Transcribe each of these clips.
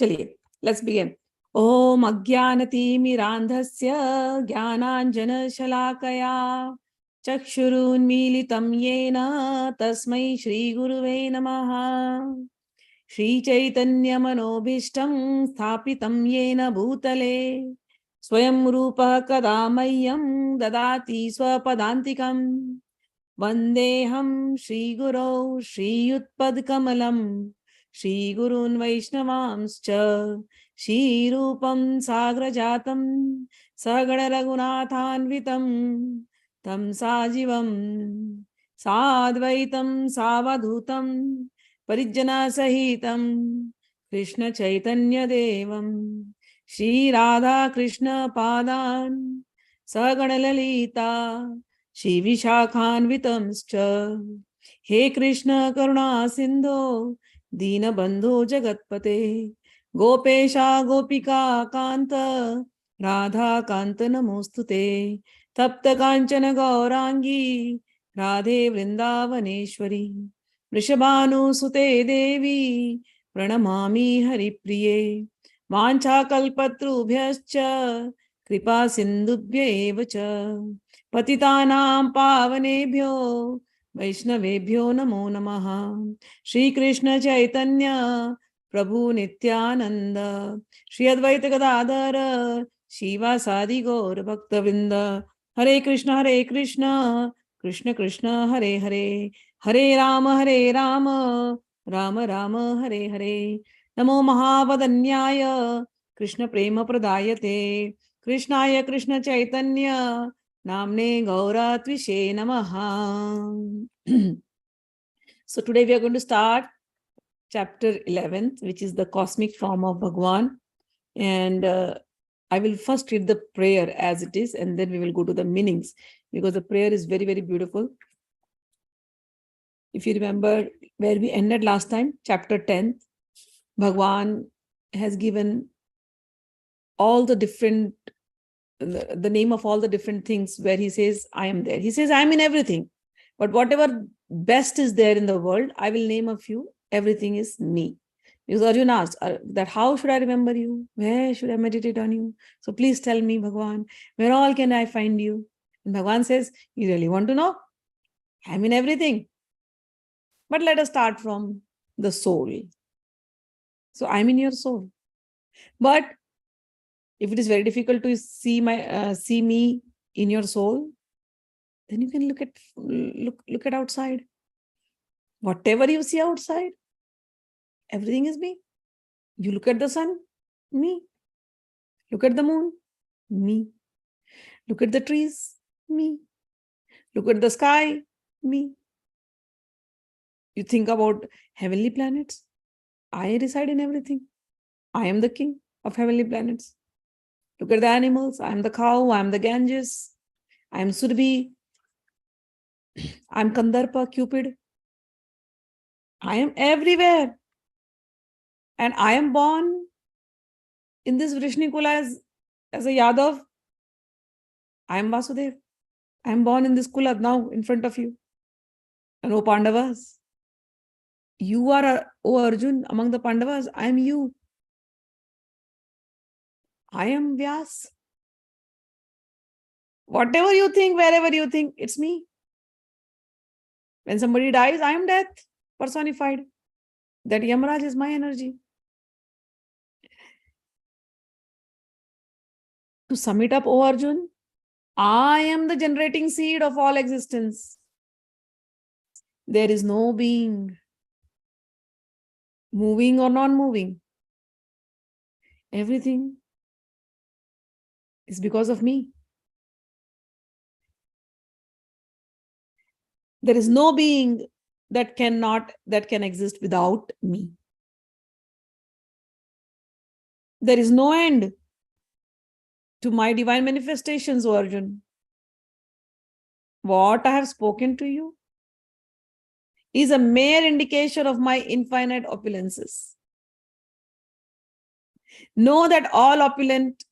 Chaliye, let's begin. Om ajïäna-timirändhasya jïänäïjana-çaläkayä chakshurunmilitam yena tasmai Shri Guruve namaha. Shri Chaitanya manobhishtam sthapitam yena bhutale swayam rupa kada mahyam dadati swapadantikam vandeham Shri Gurau Shri Yutpadkamalam Shri Gurun Vaishnavamscha Shri Rupam Sagrajatam Sagana Raghunathanvitam Tam Sajivam Sadvaitam Savadhutam Parijjana Sahitam Krishna Chaitanya Devam Shri Radha Krishna Padan Sagana Lalita Shri Vishakhanvitamscha He Krishna Karuna Sindho Dina Bandhu Jagatpate Gopesha Gopika Kanta Radha Kanta Namostute Tapta Kanchana Gaurangi Radhe Vrindavaneshwari Vrishabhanu Sute Devi Pranamami Haripriye Vancha Kalpatrubhyascha Kripa Sindhubhya evacha Patitanam Pavanebhyo Vaishnavebhyo Namo Namaha Shri Krishna Chaitanya Prabhu Nityananda Shri Advaita Gadadhara Shiva Sadi Gaur Bhaktavinda Hare Krishna Krishna Krishna Hare Hare Hare Rama Rama Rama Hare Hare Namo Mahavadanyaya Krishna Prema Pradayate Krishnaya Krishna Chaitanya Namne Gaura Tvishe Namaha. So today we are going to start chapter 11, which is the cosmic form of Bhagwan. And I will first read the prayer as it is, and then we will go to the meanings, because the prayer is very, very beautiful. If you remember where we ended last time, chapter 10, Bhagwan has given all the different the name of all the different things where he says, I am there. He says, I am in everything. But whatever best is there in the world, I will name a few. Everything is me. Because Arjuna asked that how should I remember you? Where should I meditate on you? So please tell me, Bhagwan, where all can I find you? And Bhagwan says, you really want to know? I am in everything. But let us start from the soul. So I am in your soul. But if it is very difficult to see me in your soul, then you can look at outside. Whatever you see outside, everything is me. You look at the sun, me. Look at the moon, me. Look at the trees, me. Look at the sky, me. You think about heavenly planets. I reside in everything. I am the king of heavenly planets. Look at the animals. I am the cow. I am the Ganges. I am Surbhi. I am Kandarpa, Cupid. I am everywhere. And I am born in this Vrishnikula as a Yadav. I am Vasudev. I am born in this Kula now in front of you. And O Pandavas, you are, O Arjun, among the Pandavas. I am you. I am Vyas. Whatever you think, wherever you think, it's me. When somebody dies, I am death personified. That Yamaraj is my energy. To sum it up, O Arjun, I am the generating seed of all existence. There is no being, moving or non-moving. Everything is because of me. There is no being that can exist without me. There is no end to my divine manifestations, O Arjun. What I have spoken to you is a mere indication of my infinite opulences. Know that all opulent,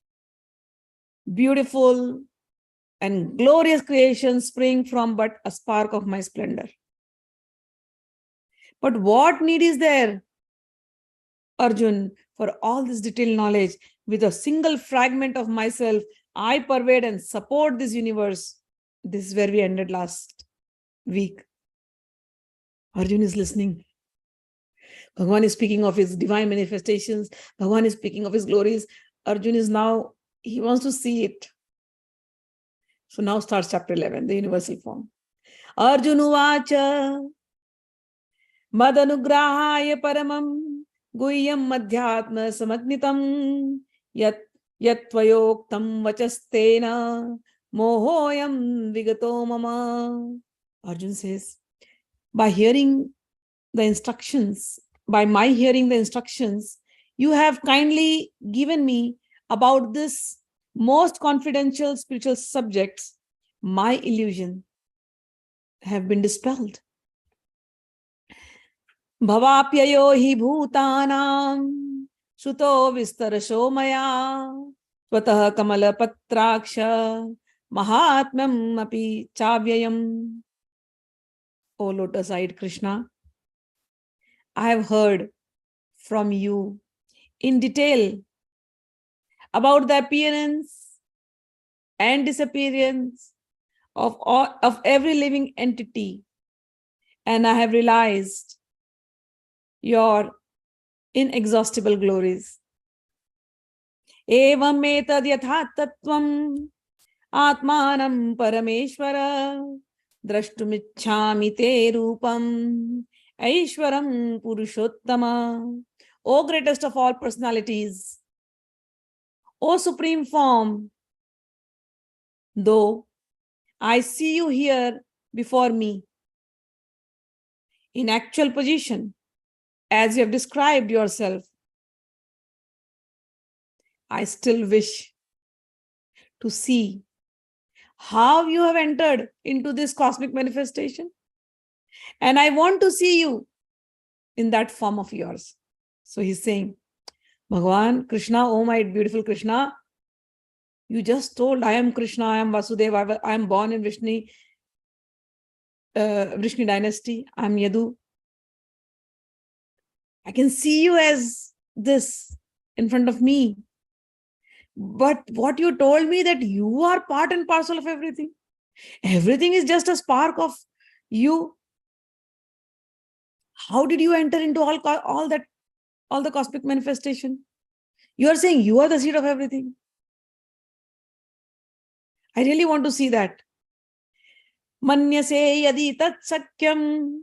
beautiful, and glorious creations spring from but a spark of my splendor. But what need is there, Arjun, for all this detailed knowledge. With a single fragment of myself, I pervade and support this universe. This is where we ended last week. Arjuna is listening. Bhagwan is speaking of his divine manifestations. Bhagwan is speaking of his glories. Arjuna is now, he wants to see it. So now starts chapter 11, the universal form. Arjuna vacha madanugrahaya paramam guhyam madhyatma samagnitam yat yatvayoktam vachastena mohoyam vigato mama. Arjuna says, by hearing the instructions, by my hearing the instructions, you have kindly given me about this most confidential spiritual subjects, my illusion have been dispelled. Bhavapyayo hi bhutanam suto vistarasho maya swatah kamala patraksha mahatmam api chavyayam. O lotus-eyed Krishna, I have heard from you in detail about the appearance and disappearance of every living entity, and I have realized your inexhaustible glories. Evam etad yathat tattvam atmanam parameshvara drashtumichhami te rupam aishwaram purushottama. O greatest of all personalities, O supreme form, though I see you here before me in actual position, as you have described yourself, I still wish to see how you have entered into this cosmic manifestation. And I want to see you in that form of yours. So he's saying, Bhagwan, Krishna, oh my beautiful Krishna, you just told I am Krishna, I am Vasudeva, I am born in Vrishni dynasty, I am Yadu. I can see you as this in front of me. But what you told me that you are part and parcel of everything. Everything is just a spark of you. How did you enter into all the cosmic manifestation? You are saying you are the seed of everything. I really want to see that. Manyase yadi tat sakyam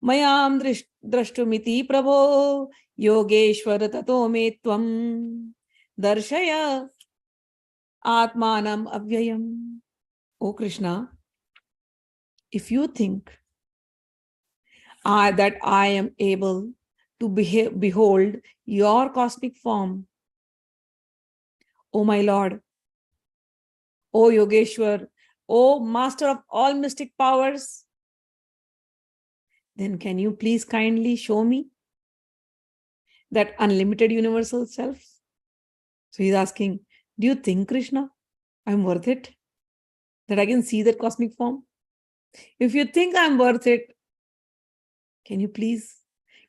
mayam drashtumiti prabho yogeshwara tato me tvam darshaya atmanam avyayam. O Krishna, if you think that I am able to behold your cosmic form, O my Lord, O Yogeshwar, O Master of all mystic powers, then can you please kindly show me that unlimited universal self? So he's asking, do you think, Krishna, I'm worth it? That I can see that cosmic form? If you think I'm worth it, can you please,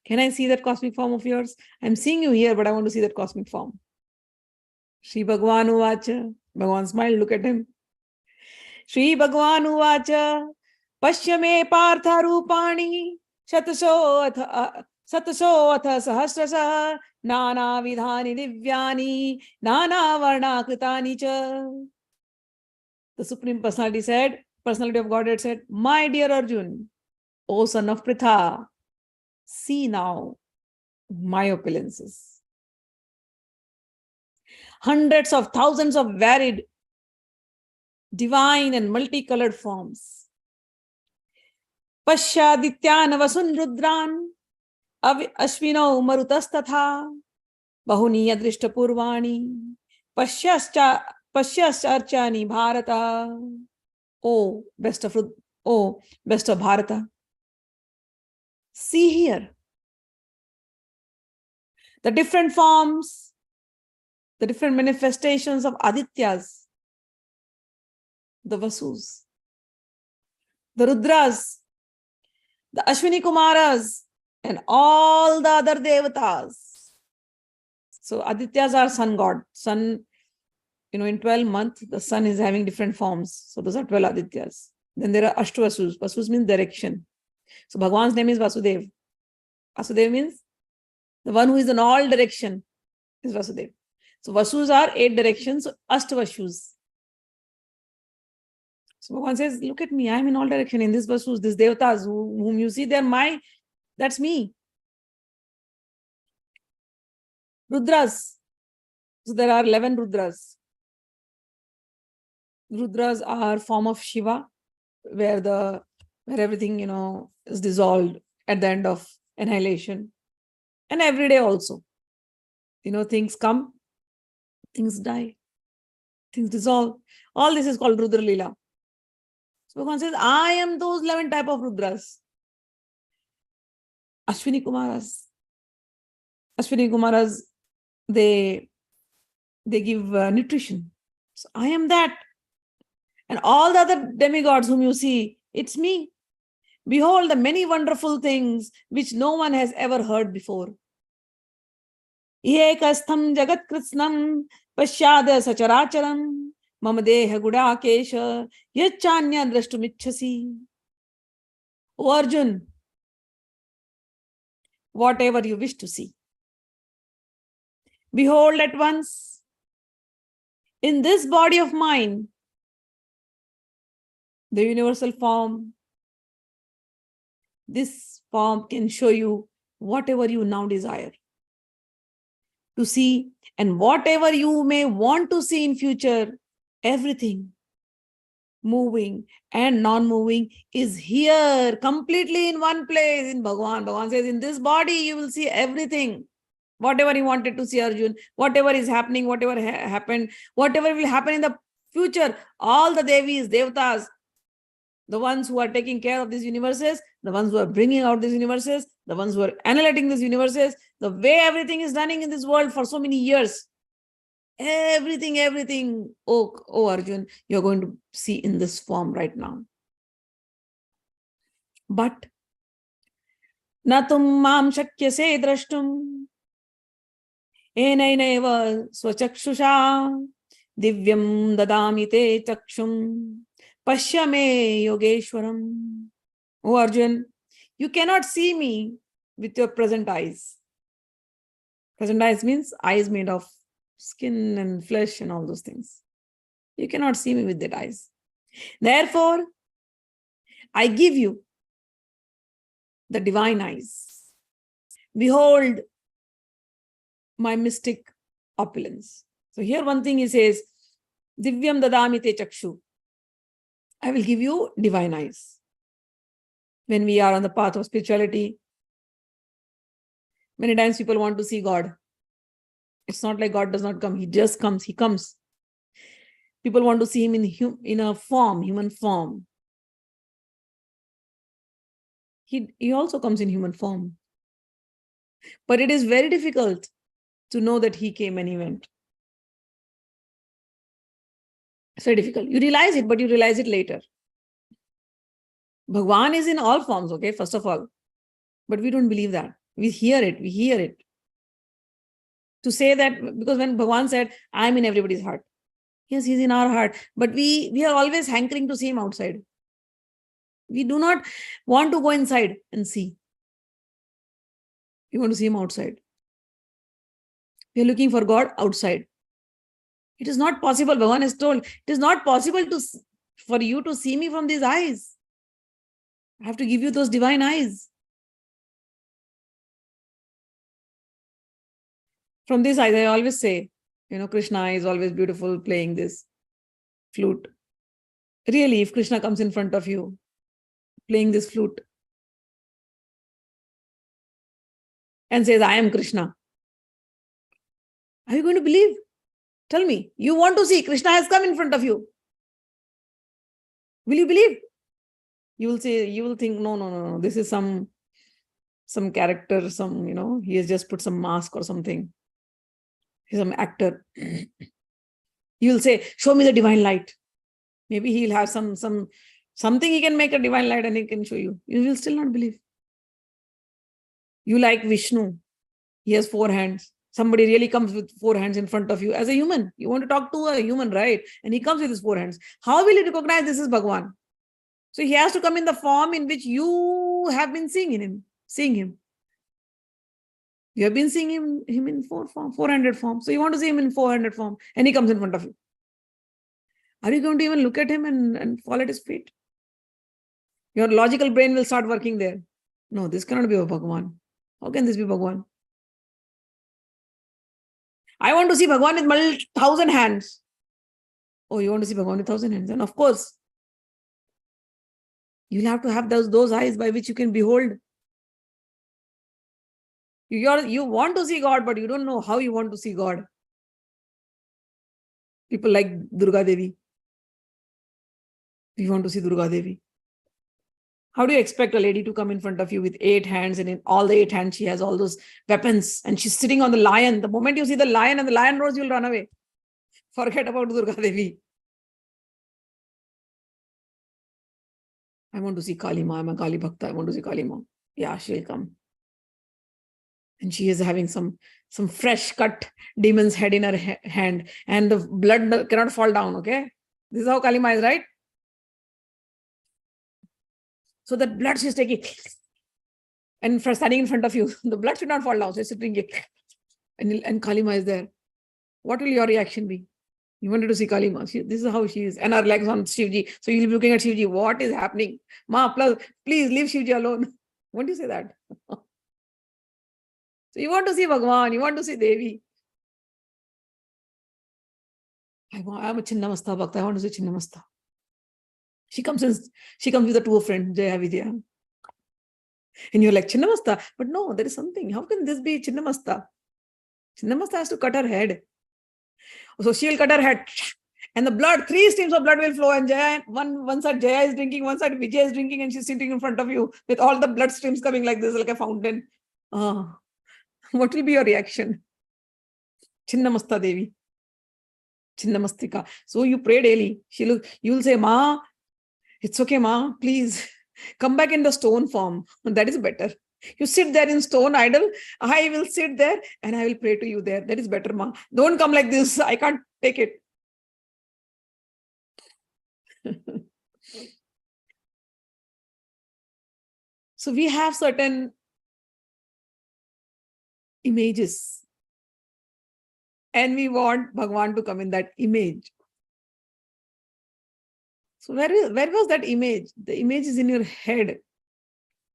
can I see that cosmic form of yours? I'm seeing you here, but I want to see that cosmic form. Shri Bhagwan uvacha. Bhagwan smiled, look at him. Shri Bhagwan uvacha. Pashyame partha rupani shataso atha sahasrasa nana vidhani divyani nana varna kritani cha. The Supreme Personality of Godhead said, my dear Arjun, O son of Pritha, see now my opulences. Hundreds of thousands of varied, divine and multicolored forms. Pashyadityan vasun rudran ashvino marutastatha bahuni yadrishta purvani pasyascharchani bharata. Oh, best of Bharata. See here the different forms, the different manifestations of Adityas, the Vasus, the Rudras, the Ashwini Kumaras, and all the other Devatas. So Adityas are sun god. Sun, in 12 months, the sun is having different forms. So those are 12 Adityas. Then there are Ashtavasus. Vasus means direction. So Bhagwan's name is Vasudev. Vasudev means the one who is in all direction is Vasudev. So Vasus are 8 directions, so Ashtavashus. So Bhagwan says, look at me, I am in all direction. In this Vasus, these Devatas whom you see, that's me. Rudras. So there are 11 Rudras. Rudras are form of Shiva, where everything, is dissolved at the end of annihilation. And every day also. Things come, things die, things dissolve. All this is called Rudra Leela. So Bhagwan says, I am those 11 type of Rudras. Ashwini Kumaras. Ashwini Kumaras, they give nutrition. So I am that. And all the other demigods whom you see, it's me. Behold the many wonderful things which no one has ever heard before. Ekastham jagat krishnam pashyada sacharacharam mama deha gudakesha yachanya drashtumichhasi. O Arjun, whatever you wish to see, behold at once in this body of mine the universal form. This form can show you whatever you now desire to see, and whatever you may want to see in future. Everything moving and non-moving is here completely in one place in Bhagwan. Bhagwan says, in this body you will see everything. Whatever he wanted to see, Arjun, whatever is happening, whatever happened, whatever will happen in the future, all the Devis, Devatas, the ones who are taking care of these universes, the ones who are bringing out these universes, the ones who are annihilating these universes, the way everything is running in this world for so many years. Everything, oh Arjun, you're going to see in this form right now. But natum mam shakyase drashtum enaineva swachakshusha divyam dadami te chakshum pashyame yogeshwaram. Oh Arjun, you cannot see me with your present eyes. Present eyes means eyes made of skin and flesh and all those things. You cannot see me with that eyes. Therefore, I give you the divine eyes. Behold my mystic opulence. So here one thing he says, Divyam dadami te chakshu. I will give you divine eyes. When we are on the path of spirituality, many times people want to see God. It's not like God does not come. He just comes. He comes. People want to see him in a form, human form. He also comes in human form. But it is very difficult to know that he came and he went. It's very difficult. You realize it, but you realize it later. Bhagwan is in all forms, okay, first of all. But we don't believe that. We hear it. To say that, because when Bhagwan said, I'm in everybody's heart. Yes, he's in our heart. But we are always hankering to see him outside. We do not want to go inside and see. We want to see him outside. We are looking for God outside. It is not possible. Bhagwan has told, it is not possible for you to see me from these eyes. I have to give you those divine eyes. From these eyes, I always say, Krishna is always beautiful playing this flute. Really, if Krishna comes in front of you, playing this flute, and says, I am Krishna, are you going to believe? Tell me, you want to see Krishna has come in front of you. Will you believe? You will think, no, this is some character, he has just put some mask or something. He's some actor. You will say, show me the divine light. Maybe he'll have something he can make a divine light and he can show you. You will still not believe. You like Vishnu. He has 4 hands. Somebody really comes with 4 hands in front of you as a human. You want to talk to a human, right? And he comes with his 4 hands. How will you recognize this is Bhagwan? So he has to come in the form in which you have been seeing him. You have been seeing him in 400 form. So you want to see him in 400 form, and he comes in front of you. Are you going to even look at him and fall at his feet? Your logical brain will start working there. No, this cannot be a Bhagwan. How can this be Bhagwan? I want to see Bhagwan with 1,000 hands. Oh, you want to see Bhagwan with 1,000 hands? And of course, you'll have to have those eyes by which you can behold. You want to see God, but you don't know how you want to see God. People like Durga Devi. You want to see Durga Devi. How do you expect a lady to come in front of you with 8 hands, and in all the 8 hands she has all those weapons, and she's sitting on the lion? The moment you see the lion and the lion roars, you'll run away. Forget about Durga Devi. I want to see Kali Ma. I'm a Kali Bhakta. I want to see Kali Ma. Yeah, she'll come. And she is having some fresh cut demon's head in her hand, and the blood cannot fall down, okay? This is how Kali Ma is, right? So that blood she's taking, and standing in front of you, the blood should not fall down. So she's sitting, and Kali Ma is there. What will your reaction be? You wanted to see Kali Ma. This is how she is. And her legs on Shivji. So you'll be looking at Shivji. What is happening? Ma, please leave Shivji alone. Won't you say that? So you want to see Bhagwan, you want to see Devi. I'm a Chinnamasta Bhakta. I want to see Chinnamasta. She comes with a 2 friend, Jaya Vidya. And you're like, Chinnamasta. But no, there is something. How can this be Chinnamasta? Chinnamasta has to cut her head. So she'll cut her head. And the blood, 3 streams of blood will flow. And Jaya, one side Jaya is drinking, one side Vijay is drinking, and she's sitting in front of you with all the blood streams coming like this, like a fountain. What will be your reaction? Chinnamasta Devi. Chinnamastika. So you pray daily. You'll say, Ma, it's okay, Ma, please come back in the stone form. That is better. You sit there in stone idol. I will sit there and I will pray to you there. That is better, Ma. Don't come like this. I can't take it. So we have certain images, and we want Bhagwan to come in that image. So where was that image? The image is in your head.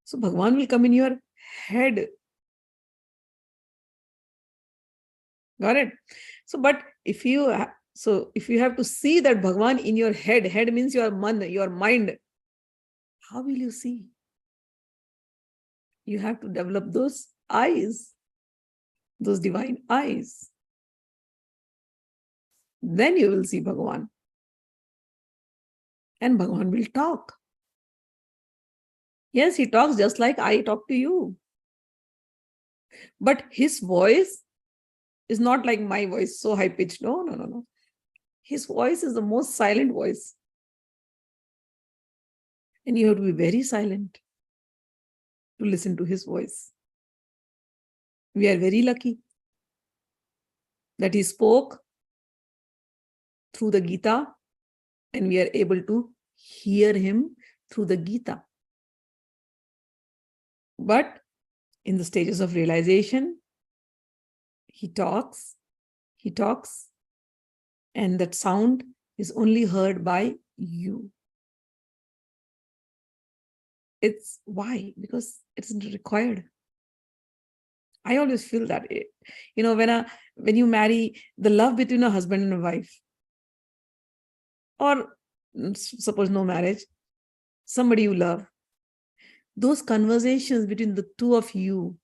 So Bhagwan will come in your head. Got it? So, but if you have to see that Bhagwan in your head means your mind, how will you see? You have to develop those eyes, those divine eyes. Then you will see Bhagwan. And Bhagwan will talk. Yes, he talks just like I talk to you. But his voice is not like my voice, so high-pitched. No. His voice is the most silent voice. And you have to be very silent to listen to his voice. We are very lucky that he spoke through the Gita, and we are able to hear him through the Gita. But in the stages of realization, he talks, and that sound is only heard by you. It's why? Because it isn't required. I always feel that, when you marry, the love between a husband and a wife, or suppose no marriage, somebody you love, those conversations between the 2 of you,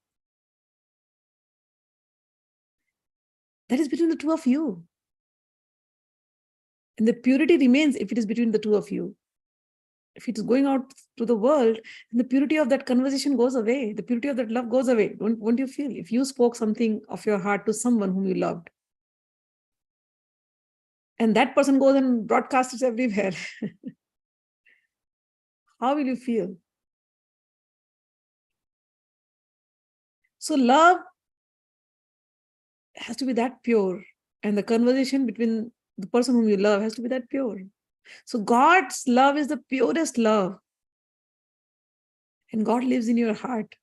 that is between the 2 of you. And the purity remains if it is between the 2 of you. If it is going out to the world, then the purity of that conversation goes away. The purity of that love goes away. Won't you feel? If you spoke something of your heart to someone whom you loved, and that person goes and broadcasts it everywhere, how will you feel? So love has to be that pure. And the conversation between the person whom you love has to be that pure. So God's love is the purest love. And God lives in your heart.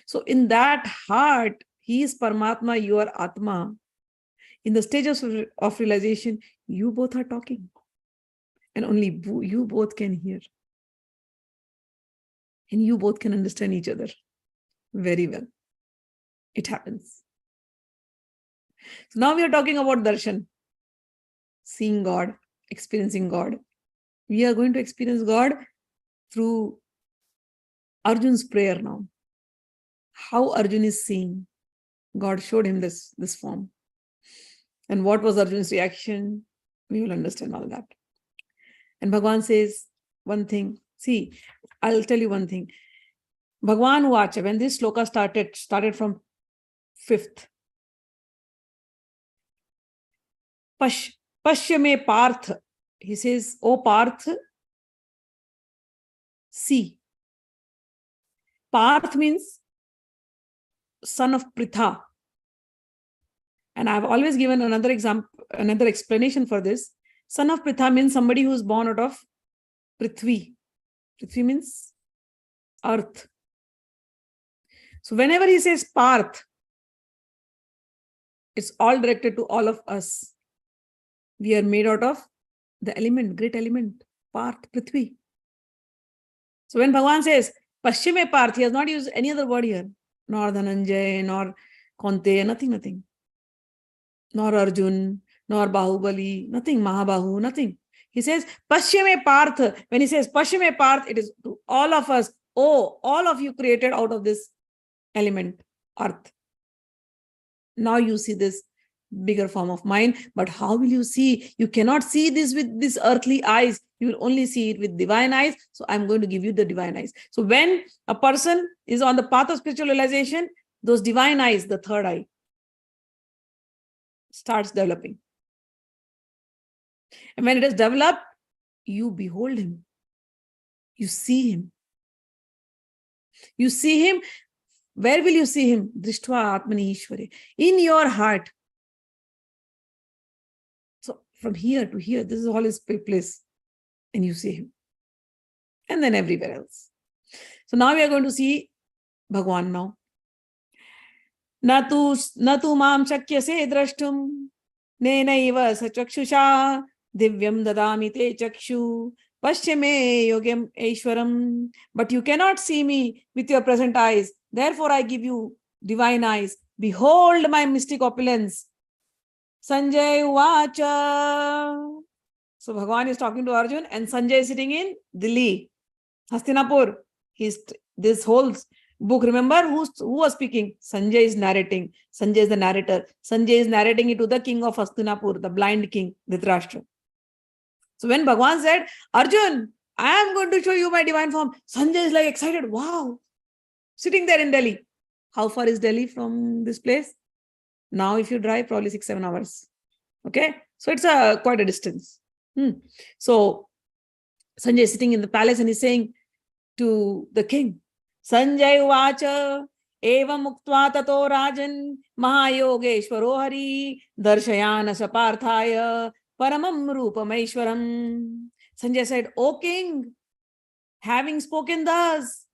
So in that heart, He is Paramatma, you are Atma. In the stages of realization, you both are talking. And only you both can hear. And you both can understand each other very well. It happens. So now we are talking about darshan. Seeing God, experiencing God. We are going to experience God through Arjun's prayer now. How Arjun is seeing. God showed him this form. And what was Arjun's reaction? We will understand all that. And Bhagwan says one thing. See, I'll tell you one thing. Bhagwan Vacha, when this shloka started from 5th. Pashya me Parth. He says, O Parth, see. Parth means son of Pritha. And I've always given another example, another explanation for this. Son of Pritha means somebody who is born out of Prithvi. Prithvi means earth. So whenever he says Parth, it's all directed to all of us. We are made out of the element, great element, Parth, Prithvi. So when Bhagwan says, Paschime Parth, he has not used any other word here. Nor Dhananjay, nor Konte, nothing. Nor Arjun, nor Bahubali, nothing, Mahabahu, nothing. He says, Paschime Parth. When he says Paschime Parth, it is to all of us. Oh, all of you created out of this element, earth. Now you see this bigger form of mind, but how will you see? You cannot see this with these earthly eyes. You will only see it with divine eyes. So I'm going to give you the divine eyes. So when a person is on the path of spiritual realization, those divine eyes, the third eye, starts developing. And when it is developed, you behold him. You see him. You see him. Where will you see him? Drishtva Atmani Ishvare. In your heart. So from here to here, this is all his place. And you see him. And then everywhere else. So now we are going to see Bhagwan now. Natu mam chakyase drashtum nenaiva sachakshusha divyam dadami te chakshu paschime yogam aishwaram. But you cannot see me with your present eyes. Therefore I give you divine eyes. Behold my mystic opulence. Sanjay Vacha. So Bhagwan is talking to Arjun and Sanjay is sitting in Delhi, Hastinapur. This whole book, remember who was speaking? Sanjay is narrating. Sanjay is the narrator. Sanjay is narrating it to the king of Hastinapur, the blind king, Dhritarashtra. So when Bhagwan said, Arjun, I am going to show you my divine form, Sanjay is like excited. Wow. Sitting there in Delhi. How far is Delhi from this place? Now if you drive, probably 6-7 hours. Okay. So it's quite a distance. So Sanjay is sitting in the palace and he's saying to the king, Sanjay Vacha evam muktva tato rajan mahayogeshwaro hari darshayana parthaya paramam rupamaishwaram. Sanjay said, O king, having spoken thus,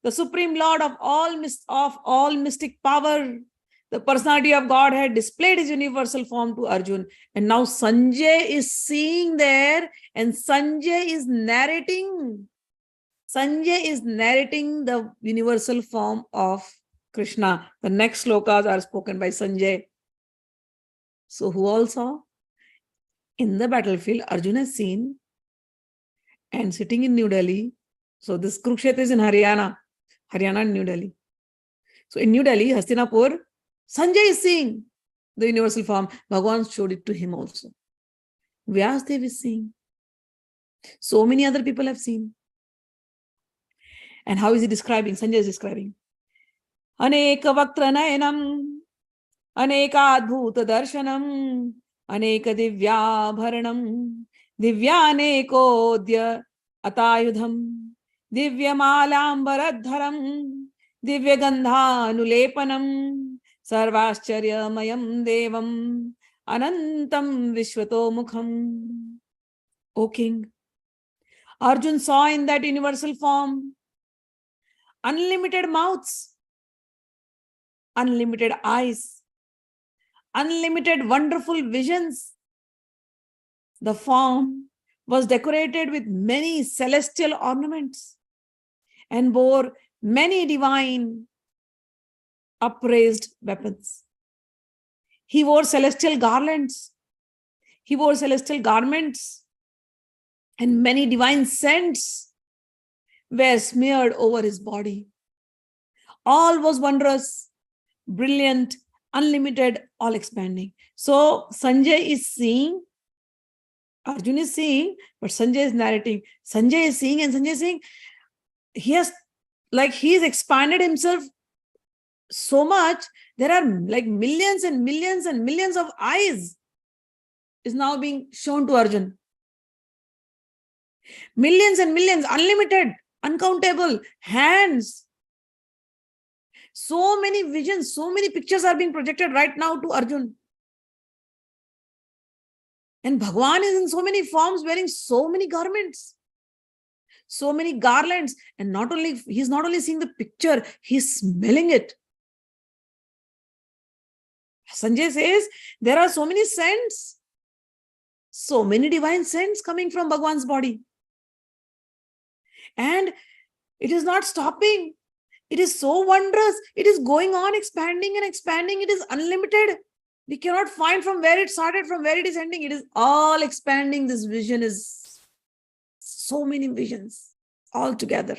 the supreme lord of all mystic power, the personality of God had displayed his universal form to Arjun. And now Sanjay is seeing there and Sanjay is narrating. Sanjay is narrating the universal form of Krishna. The next slokas are spoken by Sanjay. So who all saw? In the battlefield, Arjuna is seen and sitting in New Delhi. So this Kurukshetra is in Haryana and New Delhi. So in New Delhi, Hastinapur, Sanjay is seeing the universal form. Bhagwan showed it to him also. Vyasdev is seeing. So many other people have seen. And how is he describing? Sanjay is describing. Aneka vaktra nayanam, aneka adbhuta darshanam, aneka divya bharanam, divyanekodya atayudham, divya malambaradharam, divya gandhanulepanam, sarvascharyamayam devam anantam vishwato mukham. O king, Arjuna saw in that universal form unlimited mouths, unlimited eyes, unlimited wonderful visions. The form was decorated with many celestial ornaments and bore many divine upraised weapons. He wore celestial garlands. He wore celestial garments, and many divine scents were smeared over his body. All was wondrous, brilliant, unlimited, all expanding. So Sanjay is seeing, Arjuna is seeing, but Sanjay is narrating. Sanjay is seeing, and Sanjay is saying, he's expanded himself so much. There are like millions and millions and millions of eyes is now being shown to Arjuna. Millions and millions, unlimited, uncountable, hands. So many visions, so many pictures are being projected right now to Arjuna. And Bhagwan is in so many forms, wearing so many garments, so many garlands. And he's not only seeing the picture, he's smelling it. Sanjay says, there are so many scents, so many divine scents coming from Bhagwan's body. And it is not stopping. It is so wondrous. It is going on, expanding and expanding. It is unlimited. We cannot find from where it started, from where it is ending. It is all expanding. This vision is so many visions all together.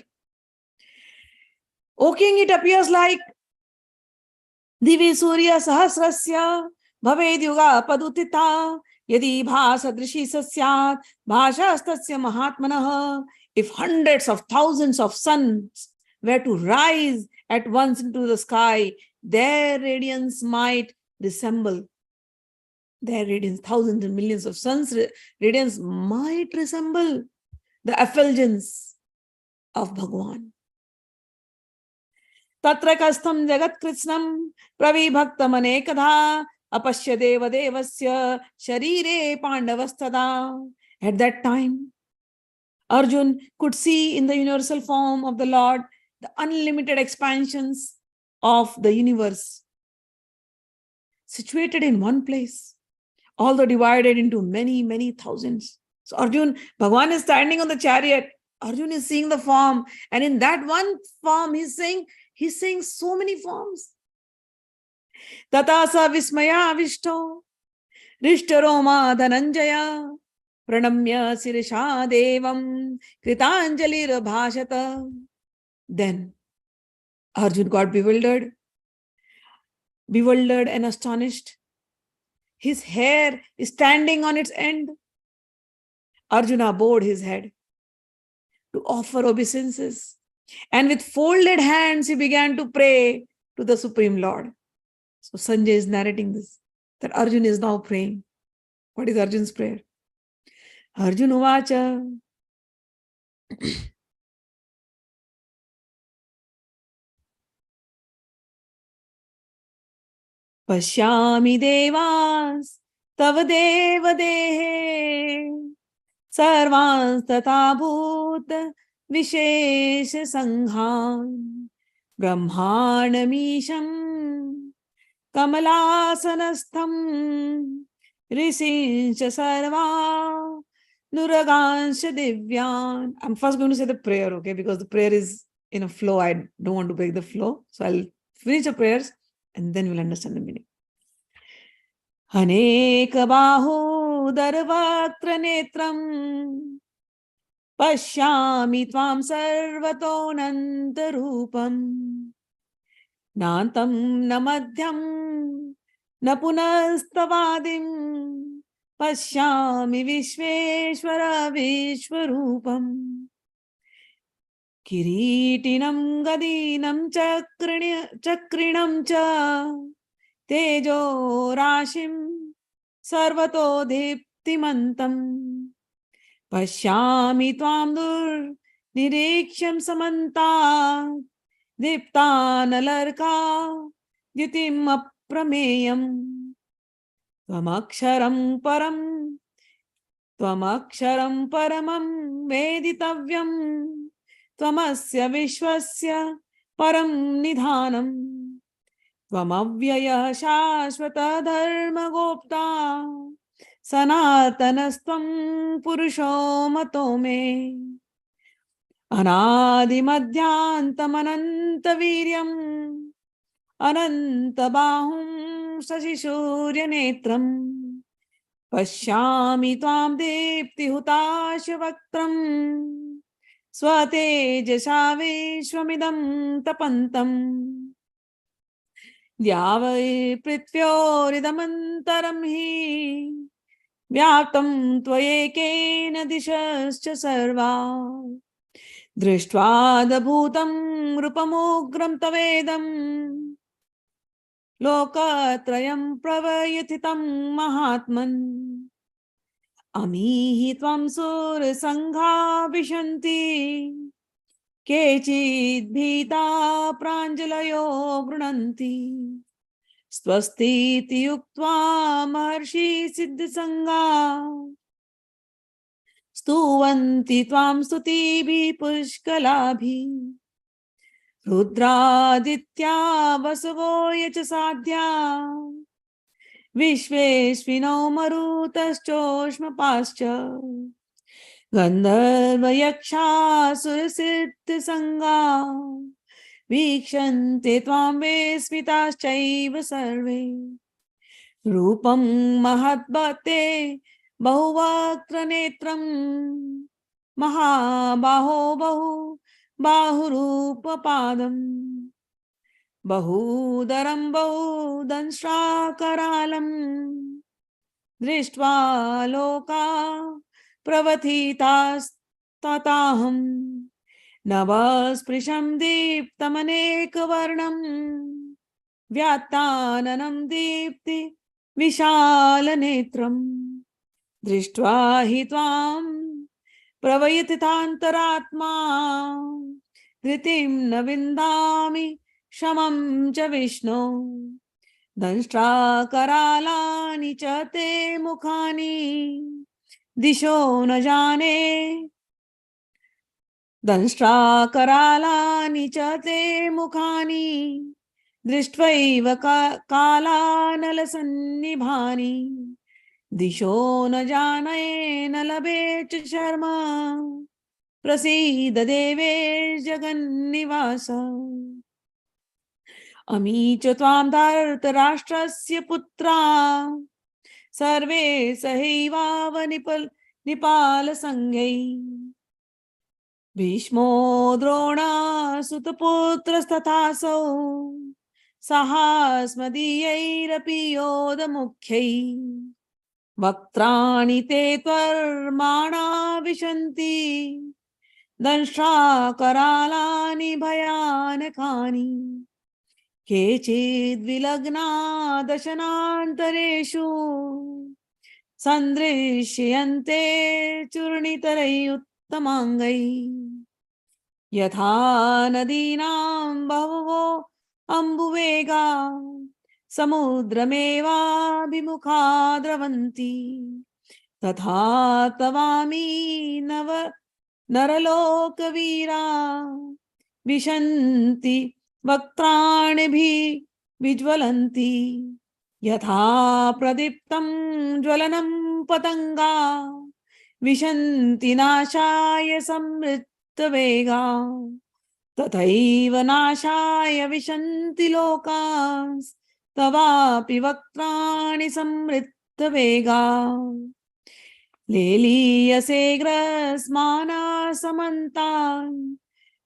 O king, it appears like Divi Surya Sahasrasya Bhaved Yuga Padutita Yadi Bhasadrishi Sasyat Bhashastasya Mahatmanaha. If hundreds of thousands of suns were to rise at once into the sky, their radiance might resemble, their radiance, thousands and millions of suns' radiance might resemble the effulgence of Bhagwan. Tatra kastam jagat krishnam pravibhaktam anekadha apashya deva devasya sharire pandavastada. At that time, Arjuna could see in the universal form of the Lord the unlimited expansions of the universe, situated in one place, although divided into many, many thousands. So Arjuna, Bhagwan is standing on the chariot. Arjuna is seeing the form. And in that one form, he's saying so many forms. Tatasa vismaya vishto, rishtaroma dhananjaya, pranamya sirisha devam, kritanjalir bhashata. Then Arjuna got bewildered and astonished. His hair is standing on its end. Arjuna bowed his head to offer obeisances, and with folded hands he began to pray to the Supreme Lord. So Sanjay is narrating this, that Arjuna is now praying. What is Arjuna's prayer? Arjuna vacha Pashyami devas tava deva dehe sarvans tata bhut vishesha sanghan brahmanamisham kamalasanastham risinsha sarva nuragansha divyan. I'm first going to say the prayer, okay, because the prayer is in a flow. I don't want to break the flow. So I'll finish the prayers and then we'll understand the meaning. Aneka bahu darvatra netram pashyami tvam sarvatonanta rupam nantam namadhyam napunastavadim pashyami vishveshwara vishwarupam kiritinam gadinam chakrinam cha tejo rashim sarvato diptimantam pashyami tvam dur niriksham samanta diptanalarka yutim प्रमेयम् त्वमक्षरं परमं वेदितव्यं त्वमस्य विश्वस्य परं निधानम् त्वमव्ययः शाश्वत धर्मगोप्ता सनातनस्त्वं पुरुषो मतो मे अनादिमध्यान्तमनन्तवीर्यम् अनन्तबाहुं शशिसूर्यनेत्रम् पश्यामि त्वां दीप्तिहुताशवक्त्रम् स्वतेजसा विश्वमिदं तपन्तम् द्यावै पृथ्व्योरिदमन्तरं हि व्याप्तं त्वयैकेन दिशश्च सर्वा दृष्ट्वादभूतं रूपमुग्रं तवेदं लोकत्रयं प्रवर्यथितं महात्मन् अमीहि त्वं सुरसङ्घा विशन्ति केचिद् भीता प्राञ्जलयो गृह्णन्ति स्वस्तीति उक्त्वा महर्षि सिद्धसङ्गा स्तुवन्ति त्वां स्तुतिभिः पुष्कलाभिः रुद्रादित्या वसवो ये च साध्या विश्वेश्विनो मरुतश्चोष्मपाश्च गन्धर्वयक्षासुरसिद्धसङ्गा वीक्षन्ते त्वां विस्मिताश्चैव सर्वे रूपं महद्भक्ते बहुवक्त्रनेत्रं महाबाहो बाहुरूपपादं बहूदरं बहुदंष्ट्राकरालं दृष्ट्वा लोका प्रवथितास्तताहं नवस्पृशं दीप्तमनेकवर्णं व्यात्ताननं दीप्ति विशालनेत्रं दृष्ट्वा हि त्वां प्रवयतितान्तरात्मा धृतिं न विन्दामि शमं च विष्णो दंष्ट्राकरालानि च ते मुखानि दिशो न जाने दंष्ट्राकरालानि च ते मुखानि दृष्ट्वैव कालानलसन्निभानि दिशो न जाने न लभे च शर्मा प्रसीद देवेश जगन्निवास अमी च त्वां धर्तराष्ट्रस्य पुत्रा सर्वे सहैवावनिपालसंज्ञै भीष्मो द्रोणासुतपुत्रस्तथासौ सहास्मदीयैरपि योधमुख्यैः वक्त्राणि ते त्वर्माणा विशन्ति दंष्ट्राकरालानि भयानकानि केचिद्विलग्ना दशनान्तरेषु सन्दृश्यन्ते चूर्णितरैरुत्तमाङ्गैः यथा नदीनां बहवो अम्बुवेगा समुद्रमेवाभिमुखा द्रवन्ति तथा तवामि नरलोकवीरा विशन्ति वक्त्राणिभिः विज्वलन्ति यथा प्रदीप्तं ज्वलनं पतंगा विशन्ति नाशाय समृद्धवेगा तथैव नाशाय विशन्ति लोकांस् तवापि वक्त्राणि समृद्धवेगा लेलीयसे ग्रस्माना समन्तान्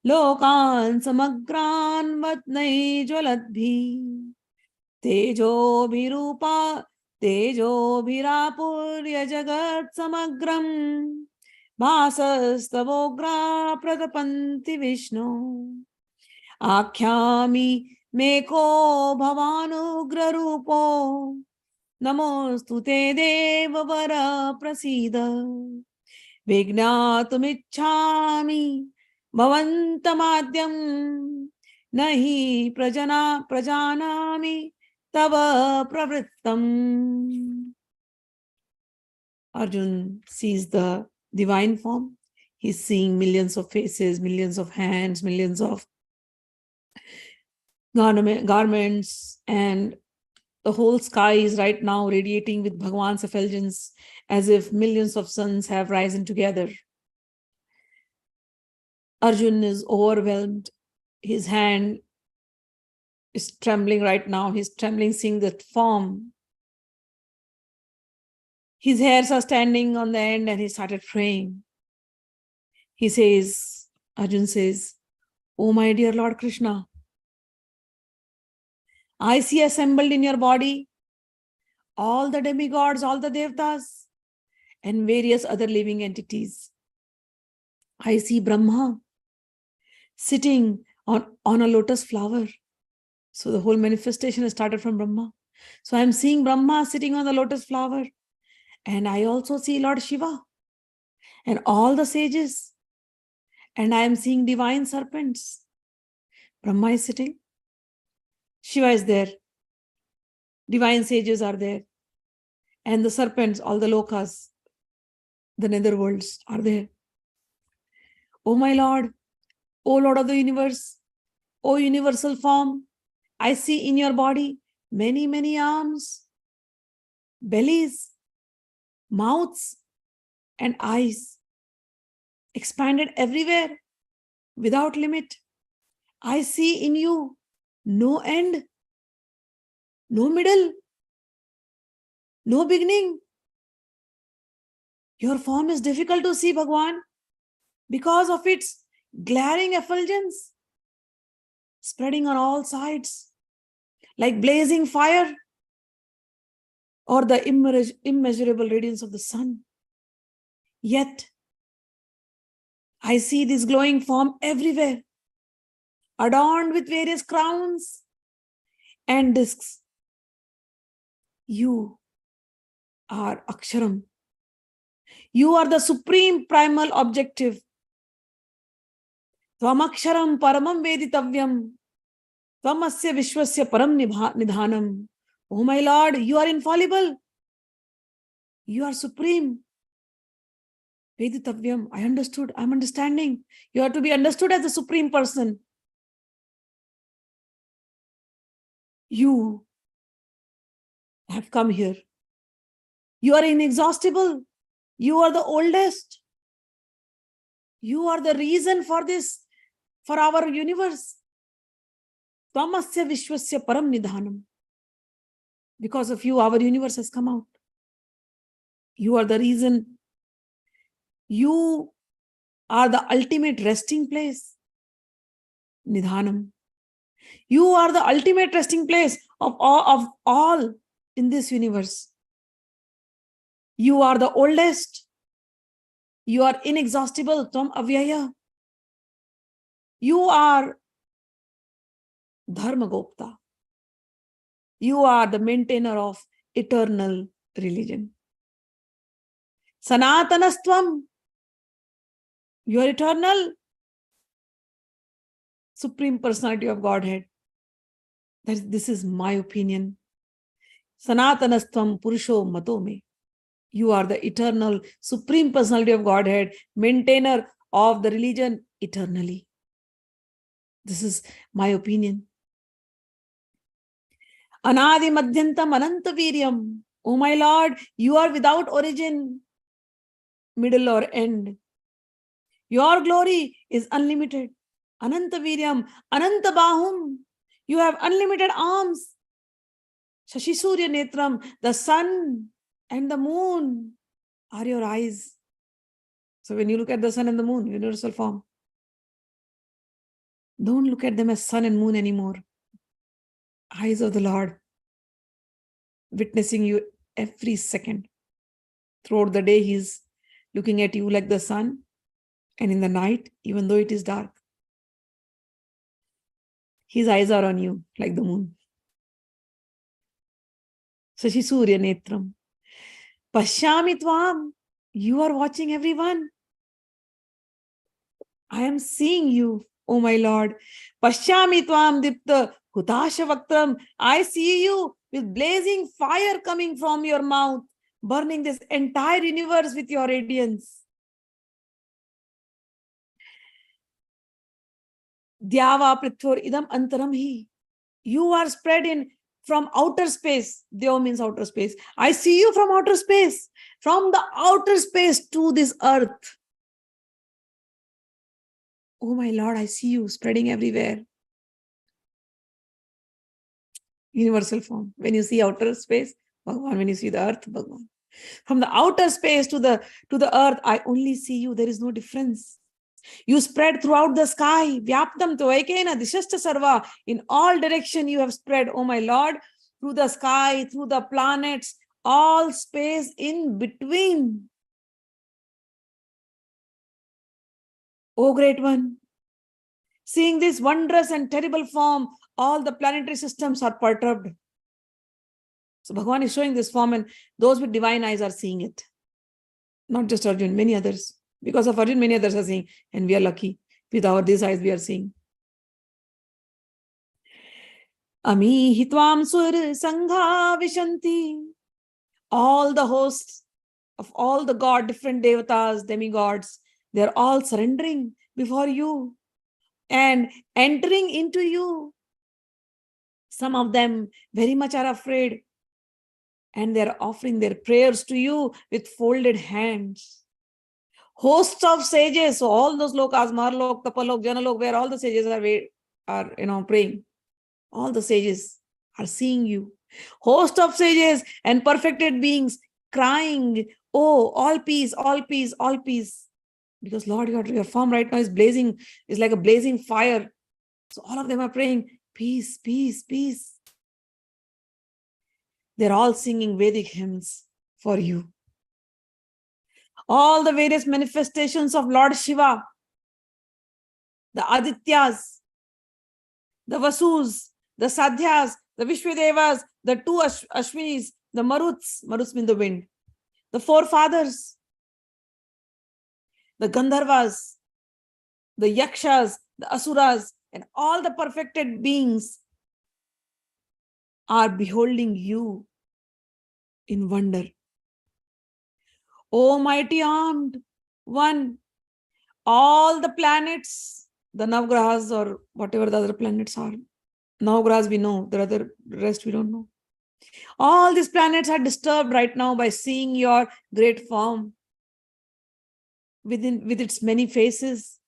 लोकान् समग्रान् वत्नैज्वलद्भिः तेजोभिरापूर्य जगत् समग्रं भासस्तवोग्रा प्रतपन्ति विष्णु आख्यामि मेको भवानुग्ररूपो नमोऽस्तु ते देववर प्रसीद विज्ञातुमिच्छामि भवन्तमाद्यं न हि प्रजानामि tava pravrittam. Arjun sees the divine form. He's seeing millions of faces, millions of hands, millions of garments, and the whole sky is right now radiating with Bhagwan's effulgence, as if millions of suns have risen together. Arjun is overwhelmed. His hand is trembling right now. He's trembling seeing that form. His hairs are standing on the end, and he started praying. He says, Arjun says, "Oh my dear Lord Krishna, I see assembled in your body all the demigods, all the devatas, and various other living entities. I see Brahma sitting on a lotus flower." So the whole manifestation has started from Brahma. So I'm seeing Brahma sitting on the lotus flower. And I also see Lord Shiva and all the sages. And I am seeing divine serpents. Brahma is sitting. Shiva is there. Divine sages are there. And the serpents, all the lokas, the netherworlds are there. Oh my Lord, O Lord of the universe, O universal form, I see in your body many, many arms, bellies, mouths, and eyes, expanded everywhere, without limit. I see in you no end, no middle, no beginning. Your form is difficult to see, Bhagwan, because of its glaring effulgence, spreading on all sides, like blazing fire, or the immeasurable radiance of the sun. Yet, I see this glowing form everywhere, adorned with various crowns and discs. You are Aksharam. You are the supreme primal objective. Tvamaksharam paramam veditavyam. Tvamasya vishwasya param nidhanam. Oh my Lord, you are infallible. You are supreme. Veditavyam, I understood, I'm understanding. You are to be understood as the supreme person. You have come here. You are inexhaustible. You are the oldest. You are the reason for this, for our universe. Tvamasya vishwasya param nidhanam. Because of you, our universe has come out. You are the reason. You are the ultimate resting place. Nidhanam. You are the ultimate resting place of all in this universe. You are the oldest. You are inexhaustible. Tvam avyaya. You are dharma gopta. You are the maintainer of eternal religion. Sanatanastvam. You are eternal. Supreme personality of Godhead. This is my opinion. Sanatanastvam purusho mato me. You are the eternal, supreme personality of Godhead, maintainer of the religion eternally. This is my opinion. Anadi madhyantam ananta viryam. Oh my Lord, you are without origin, middle or end. Your glory is unlimited. Ananta viryam, ananta bahum. You have unlimited arms. Shashi Surya Netram, the sun and the moon are your eyes. So when you look at the sun and the moon, universal form, don't look at them as sun and moon anymore. Eyes of the Lord, witnessing you every second. Throughout the day, He's looking at you like the sun, and in the night, even though it is dark, His eyes are on you like the moon. Shashi Surya Netram. Pashyami Tvam. You are watching everyone. I am seeing you, oh my Lord. Pashyami Tvam Dipta Hutasha Vaktram. I see you with blazing fire coming from your mouth, burning this entire universe with your radiance. Dyava prithur idam antaram hi. You are spread in from outer space. Deo means outer space. I see you from outer space. From the outer space to this earth. Oh my Lord, I see you spreading everywhere. Universal form. When you see outer space, Bhagwan. When you see the earth, Bhagwan. From the outer space to the earth, I only see you. There is no difference. You spread throughout the sky. Vyaptam toekena dishashta sarva. In all direction you have spread, oh my Lord, through the sky, through the planets, all space in between. O great one, seeing this wondrous and terrible form, all the planetary systems are perturbed. So Bhagwan is showing this form, and those with divine eyes are seeing it. Not just Arjuna, many others. Because of Arjuna, many others are seeing, and we are lucky. With these eyes, we are seeing. Ami hitvam sur sangha vishanti. All the hosts of all the different devatas, demigods, they are all surrendering before you and entering into you. Some of them very much are afraid, and they are offering their prayers to you with folded hands. Hosts of sages, so all those lokas, Marlok, Tapalok, Janalok, where all the sages are praying. All the sages are seeing you. Host of sages and perfected beings crying, oh, all peace, all peace, all peace. Because Lord, your form right now is blazing, is like a blazing fire. So all of them are praying, peace, peace, peace. They're all singing Vedic hymns for you. All the various manifestations of Lord Shiva, the Adityas, the Vasus, the Sadhyas, the Vishwadevas, the two Ashwinis, the Maruts mean the wind, the four fathers, the Gandharvas, the Yakshas, the Asuras, and all the perfected beings are beholding you in wonder. O mighty armed one, all the planets, the Navgrahas or whatever the other planets are, Navgrahas we know, the rest we don't know. All these planets are disturbed right now by seeing your great form with its many faces,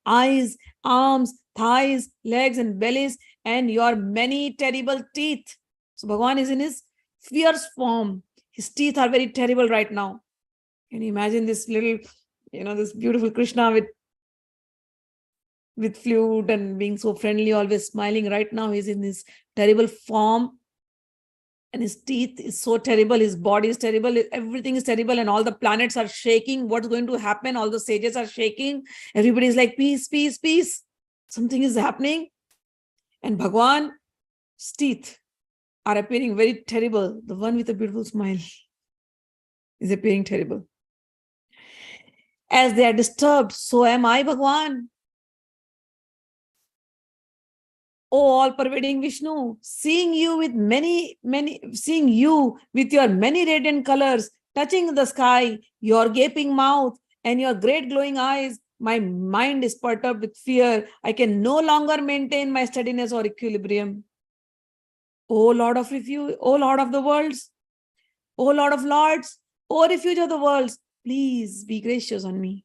eyes, arms, thighs, legs, and bellies, and your many terrible teeth. So Bhagwan is in his fierce form. His teeth are very terrible right now. Can you imagine this little, this beautiful Krishna with flute and being so friendly, always smiling. Right now he's in this terrible form, and his teeth is so terrible, his body is terrible, everything is terrible, and all the planets are shaking. What's going to happen? All the sages are shaking. Everybody is like, peace, peace, peace. Something is happening. And Bhagwan's teeth are appearing very terrible. The one with a beautiful smile is appearing terrible. As they are disturbed, so am I, Bhagwan. O all-pervading Vishnu, seeing you with your many radiant colors, touching the sky, your gaping mouth, and your great glowing eyes, my mind is perturbed with fear. I can no longer maintain my steadiness or equilibrium. O Lord of refuge, O Lord of the worlds, O Lord of lords, O refuge of the worlds, please be gracious on me.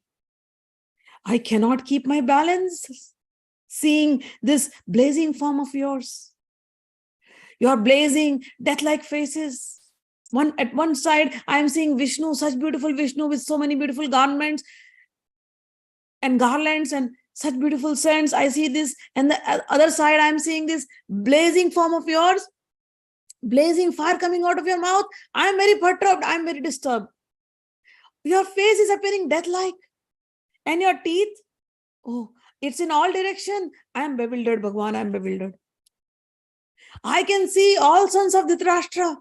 I cannot keep my balance, seeing this blazing form of yours. Your blazing death-like faces. At one side, I am seeing Vishnu, such beautiful Vishnu with so many beautiful garments and garlands and such beautiful scents. I see this. And the other side, I am seeing this blazing form of yours, blazing fire coming out of your mouth. I am very perturbed. I am very disturbed. Your face is appearing death-like. And your teeth, oh, it's in all direction. I am bewildered, Bhagwan, I am bewildered. I can see all sons of Dhritarashtra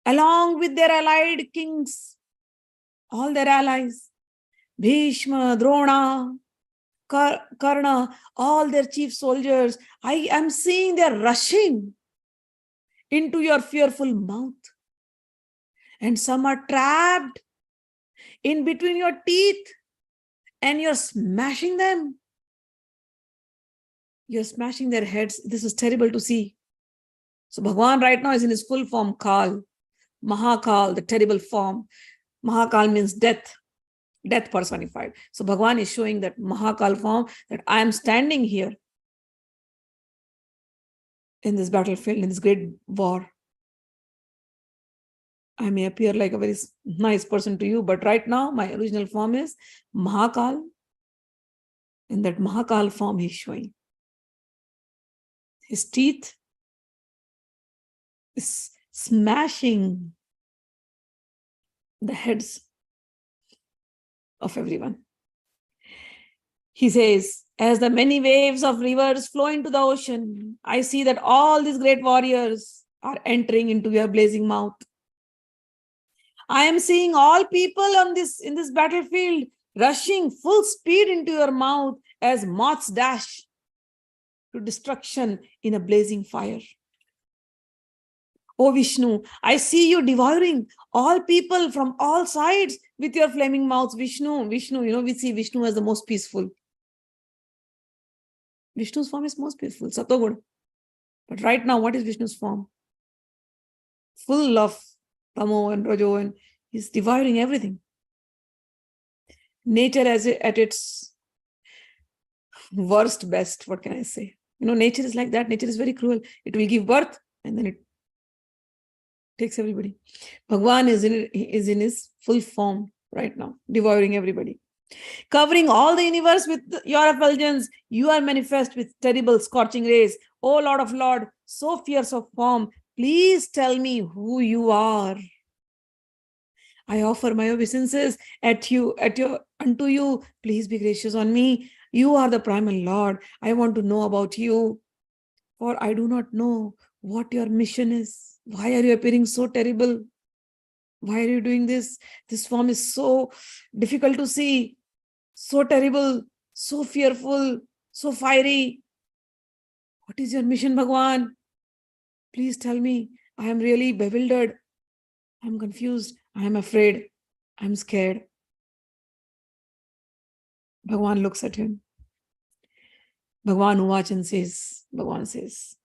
along with their allied kings, all their allies, Bhishma, Drona, Karna, all their chief soldiers. I am seeing they're rushing into your fearful mouth. And some are trapped in between your teeth and you're smashing them. You're smashing their heads. This is terrible to see. So Bhagwan right now is in his full form, Kal, Mahakal, the terrible form. Mahakal means death, death personified. So Bhagwan is showing that Mahakal form, that I am standing here in this battlefield, in this great war. I may appear like a very nice person to you, but right now my original form is Mahakal. In that Mahakal form, he's showing. His teeth is smashing the heads of everyone. He says, as the many waves of rivers flow into the ocean, I see that all these great warriors are entering into your blazing mouth. I am seeing all people in this battlefield rushing full speed into your mouth as moths dash to destruction in a blazing fire. Oh Vishnu, I see you devouring all people from all sides with your flaming mouths. Vishnu, we see Vishnu as the most peaceful. Vishnu's form is most peaceful, Satoguna. But right now, what is Vishnu's form? Full of Tamo and Rajo, and he's devouring everything. Nature at its worst best, what can I say? Nature is like that. Nature is very cruel. It will give birth and then it takes everybody. Bhagwan is in his full form right now, devouring everybody. Covering all the universe with your effulgence, you are manifest with terrible scorching rays. O Lord of Lord, so fierce of form, please tell me who you are. I offer my obeisances unto you. Please be gracious on me. You are the primal Lord. I want to know about you, for I do not know what your mission is. Why are you appearing so terrible? Why are you doing this? This form is so difficult to see, so terrible, so fearful, so fiery. What is your mission, Bhagwan? Please tell me. I am really bewildered. I am confused. I am afraid. I am scared. Bhagwan looks at him. Bhagwan Uvachan says, Bhagwan says,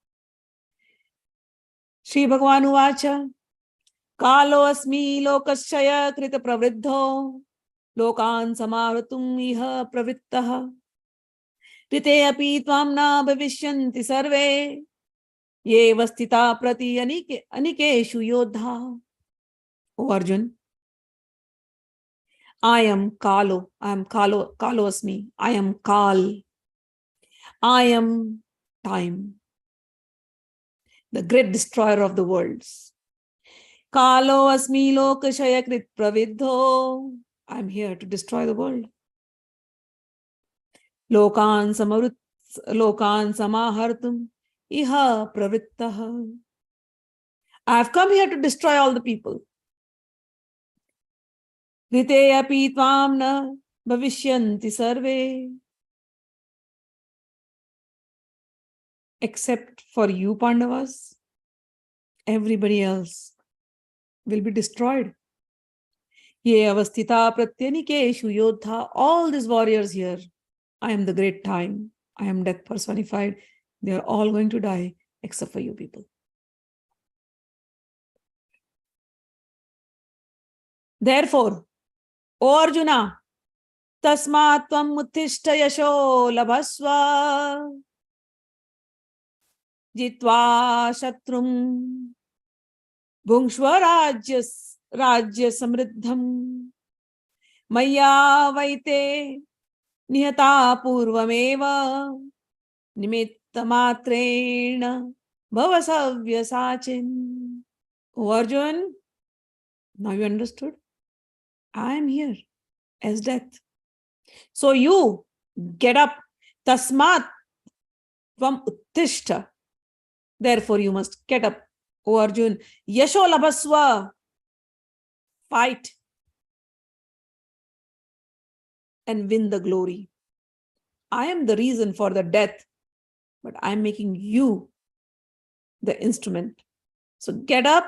Shri Bhagwan Uvacha, Kalo asmi lokashaya krita pravriddho, lokan samaratum iha pravittaha, krite api tvam na bhavishyanti sarve, ye vastita prati anikeshu yodha. O Arjun, I am Kalo asmi, I am Kal, I am time, the great destroyer of the worlds. Kalo asmi lokashaya krit praviddho, I am here to destroy the world. Lokan samahartum iha pravrittaha, I have come here to destroy all the people. Krite api tvam na bhavishyanti sarve, except for you, Pandavas, everybody else will be destroyed. Ye avastita pratyanikeshu yodha, all these warriors here, I am the great time, I am death personified. They are all going to die except for you people. Therefore, O Arjuna, tasmat tvam uttishta yasho labhasva, jitva shatrum bhungshva rajya samriddham, maya vaite nihata purvameva nimitt mantram bhavya savyasachin. O Arjun, now you understood? I am here as death. So you get up. Tasmat tvam uttishta. Therefore you must get up, O Arjun. Yasho labhasva. Fight and win the glory. I am the reason for the death, but I am making you the instrument So get up,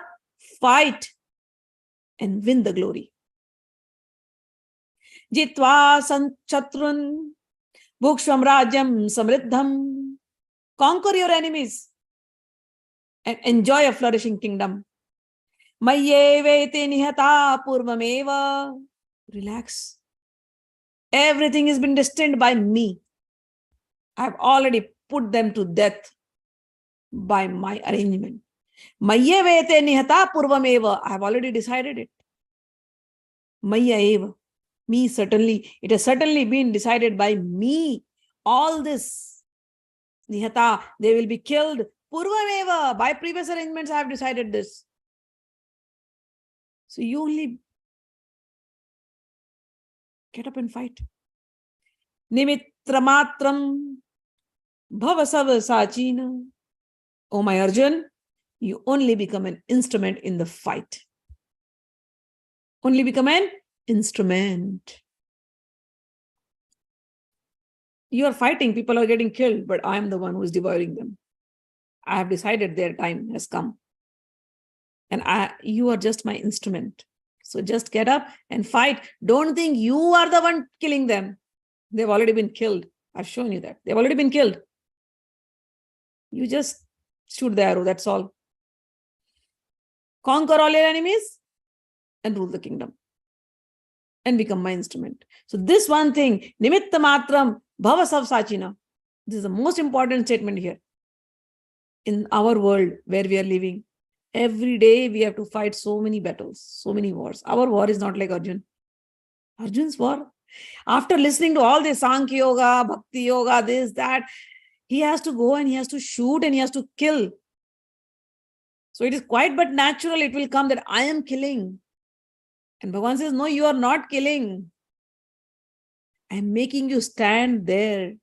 fight, and win the glory. Jitva chatrun bhukshvam rajyam samriddham. Conquer your enemies and enjoy a flourishing kingdom. Mayyevete nihata purvameva. Relax. Everything has been destined by me. I have already put them to death by my arrangement. Mayyevete nihata purvameva. I have already decided it. Maya eva. Me certainly. It has certainly been decided by me. All this. Nihata. They will be killed. Purvameva. By previous arrangements, I have decided this. So you only get up and fight. Nimitt Mantram Bhavya savyasachin. Oh my Arjun, you only become an instrument in the fight. Only become an instrument. You are fighting, people are getting killed, but I am the one who is devouring them. I have decided their time has come. And you are just my instrument. So just get up and fight. Don't think you are the one killing them. They've already been killed. I've shown you that. They've already been killed. You just shoot the arrow, that's all. Conquer all your enemies and rule the kingdom. And become my instrument. So this one thing, Nimitt Mantram Bhavya savyasachin. This is the most important statement here. In our world where we are living, every day we have to fight so many battles, so many wars. Our war is not like Arjun. Arjun's war. After listening to all this Sankhya Yoga, Bhakti Yoga, this, that, he has to go and he has to shoot and he has to kill. So it is quite but natural, it will come that I am killing. And Bhagwan says, no, you are not killing. I am making you stand there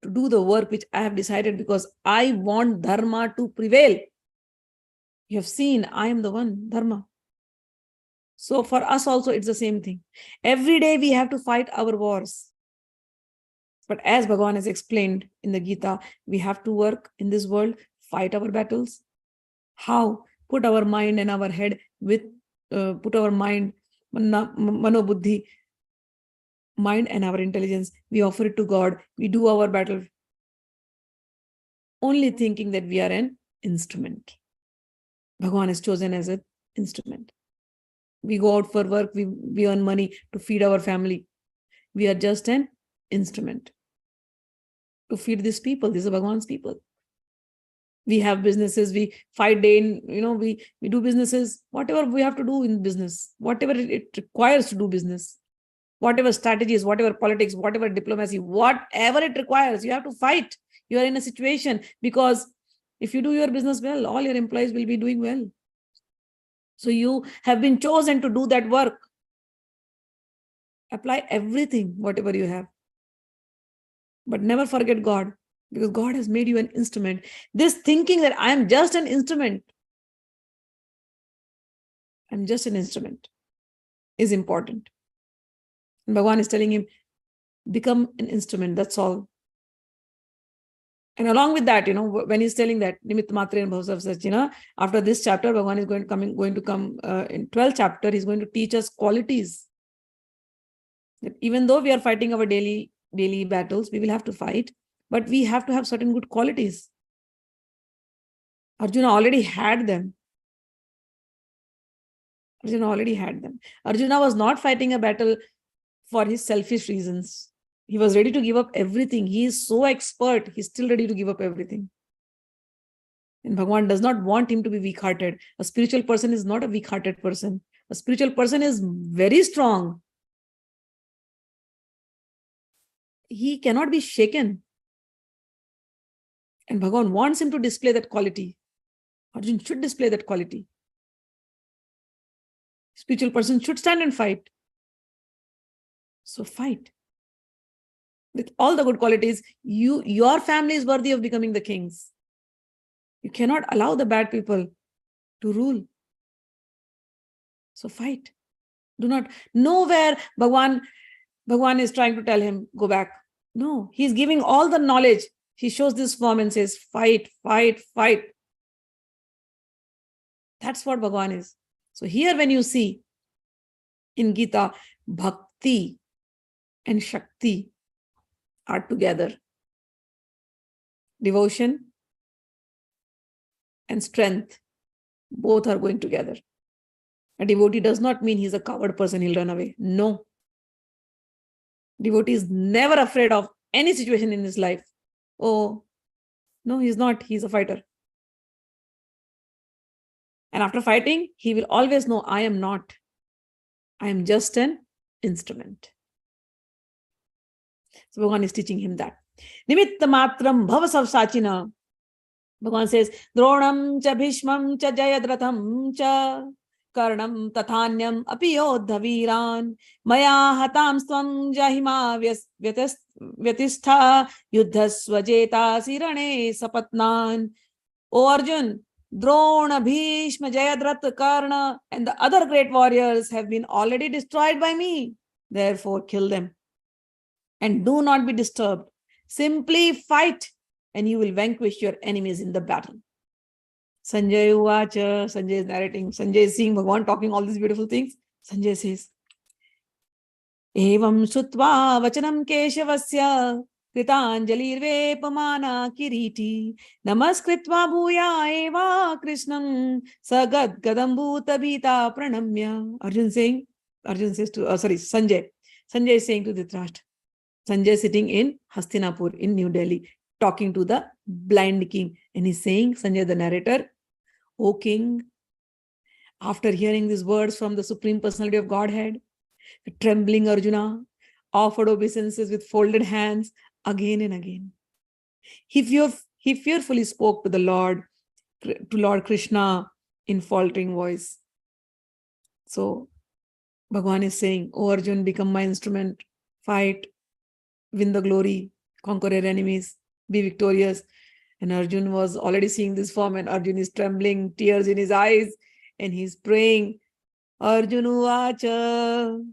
to do the work which I have decided because I want dharma to prevail. You have seen, I am the one, dharma. So for us also, it's the same thing. Every day we have to fight our wars. But as Bhagwan has explained in the Gita, we have to work in this world, fight our battles. How? Put our mind and our head with, put our mind, mano buddhi, mind and our intelligence. We offer it to God. We do our battle. Only thinking that we are an instrument. Bhagwan is chosen as an instrument. We go out for work, we earn money to feed our family. We are just an instrument to feed these people. These are Bhagwan's people. We have businesses, we fight day in, we do businesses, whatever we have to do in business, whatever it requires to do business, whatever strategies, whatever politics, whatever diplomacy, whatever it requires, you have to fight. You are in a situation because if you do your business well, all your employees will be doing well. So you have been chosen to do that work. Apply everything, whatever you have. But never forget God, because God has made you an instrument. This thinking that I am just an instrument, I'm just an instrument, is important. And Bhagwan is telling him, become an instrument, that's all. And along with that, when he's telling that, Nimitt Mantram Bhavya savyasachin, after this chapter, Bhagwan is going to come in 12th chapter, he's going to teach us qualities. That even though we are fighting our daily battles, we will have to fight, but we have to have certain good qualities. Arjuna already had them. Arjuna was not fighting a battle for his selfish reasons. He was ready to give up everything. He is so expert. He's still ready to give up everything. And Bhagwan does not want him to be weak-hearted. A spiritual person is not a weak-hearted person. A spiritual person is very strong. He cannot be shaken. And Bhagwan wants him to display that quality. Arjuna should display that quality. Spiritual person should stand and fight. So fight. With all the good qualities, your family is worthy of becoming the kings. You cannot allow the bad people to rule. So fight. Do not. Nowhere Bhagwan is trying to tell him, go back. No, he's giving all the knowledge. He shows this form and says, fight, fight, fight. That's what Bhagwan is. So here when you see in Gita, Bhakti and Shakti are together. Devotion and strength, both are going together. A devotee does not mean he's a coward person, he'll run away. No. Devotee is never afraid of any situation in his life. Oh, no, he's not. He's a fighter. And after fighting, he will always know, I am not. I am just an instrument. So Bhagwan is teaching him that. Nimitt Mantram Bhavya. Bhagwan says, Dronam cha bhishmam cha jayadratham cha karnam tathanyam api yodha viran maya hatam svam jahima vyatistha yuddhasva jeta sirane sapatnan. O Arjun, Drona, Bhishma, Jayadratha, Karna, and the other great warriors have been already destroyed by me. Therefore, kill them. And do not be disturbed. Simply fight, and you will vanquish your enemies in the battle. Sanjay Uvacha, Sanjay is narrating. Sanjay is seeing Bhagwan talking all these beautiful things. Sanjay says, Evam Shutva Vachanam Keshavasya Kritanjalirvepamana Kiriti Namaskritva Bhuya Eva Krishnam Sagad Gadambhuta Bhita Pranamya. Arjun says to, Sanjay. Sanjay is saying to Dhritarashtra. Sanjay sitting in Hastinapur in New Delhi, talking to the blind king. And he's saying, Sanjay the narrator, O king, after hearing these words from the Supreme Personality of Godhead, the trembling Arjuna offered obeisances with folded hands again and again. He fearfully spoke to the Lord Krishna in faltering voice. So Bhagwan is saying, O Arjun, become my instrument, fight, win the glory, conquer your enemies, be victorious. And Arjun was already seeing this form, and Arjun is trembling, tears in his eyes, and he's praying, Arjuna Vacha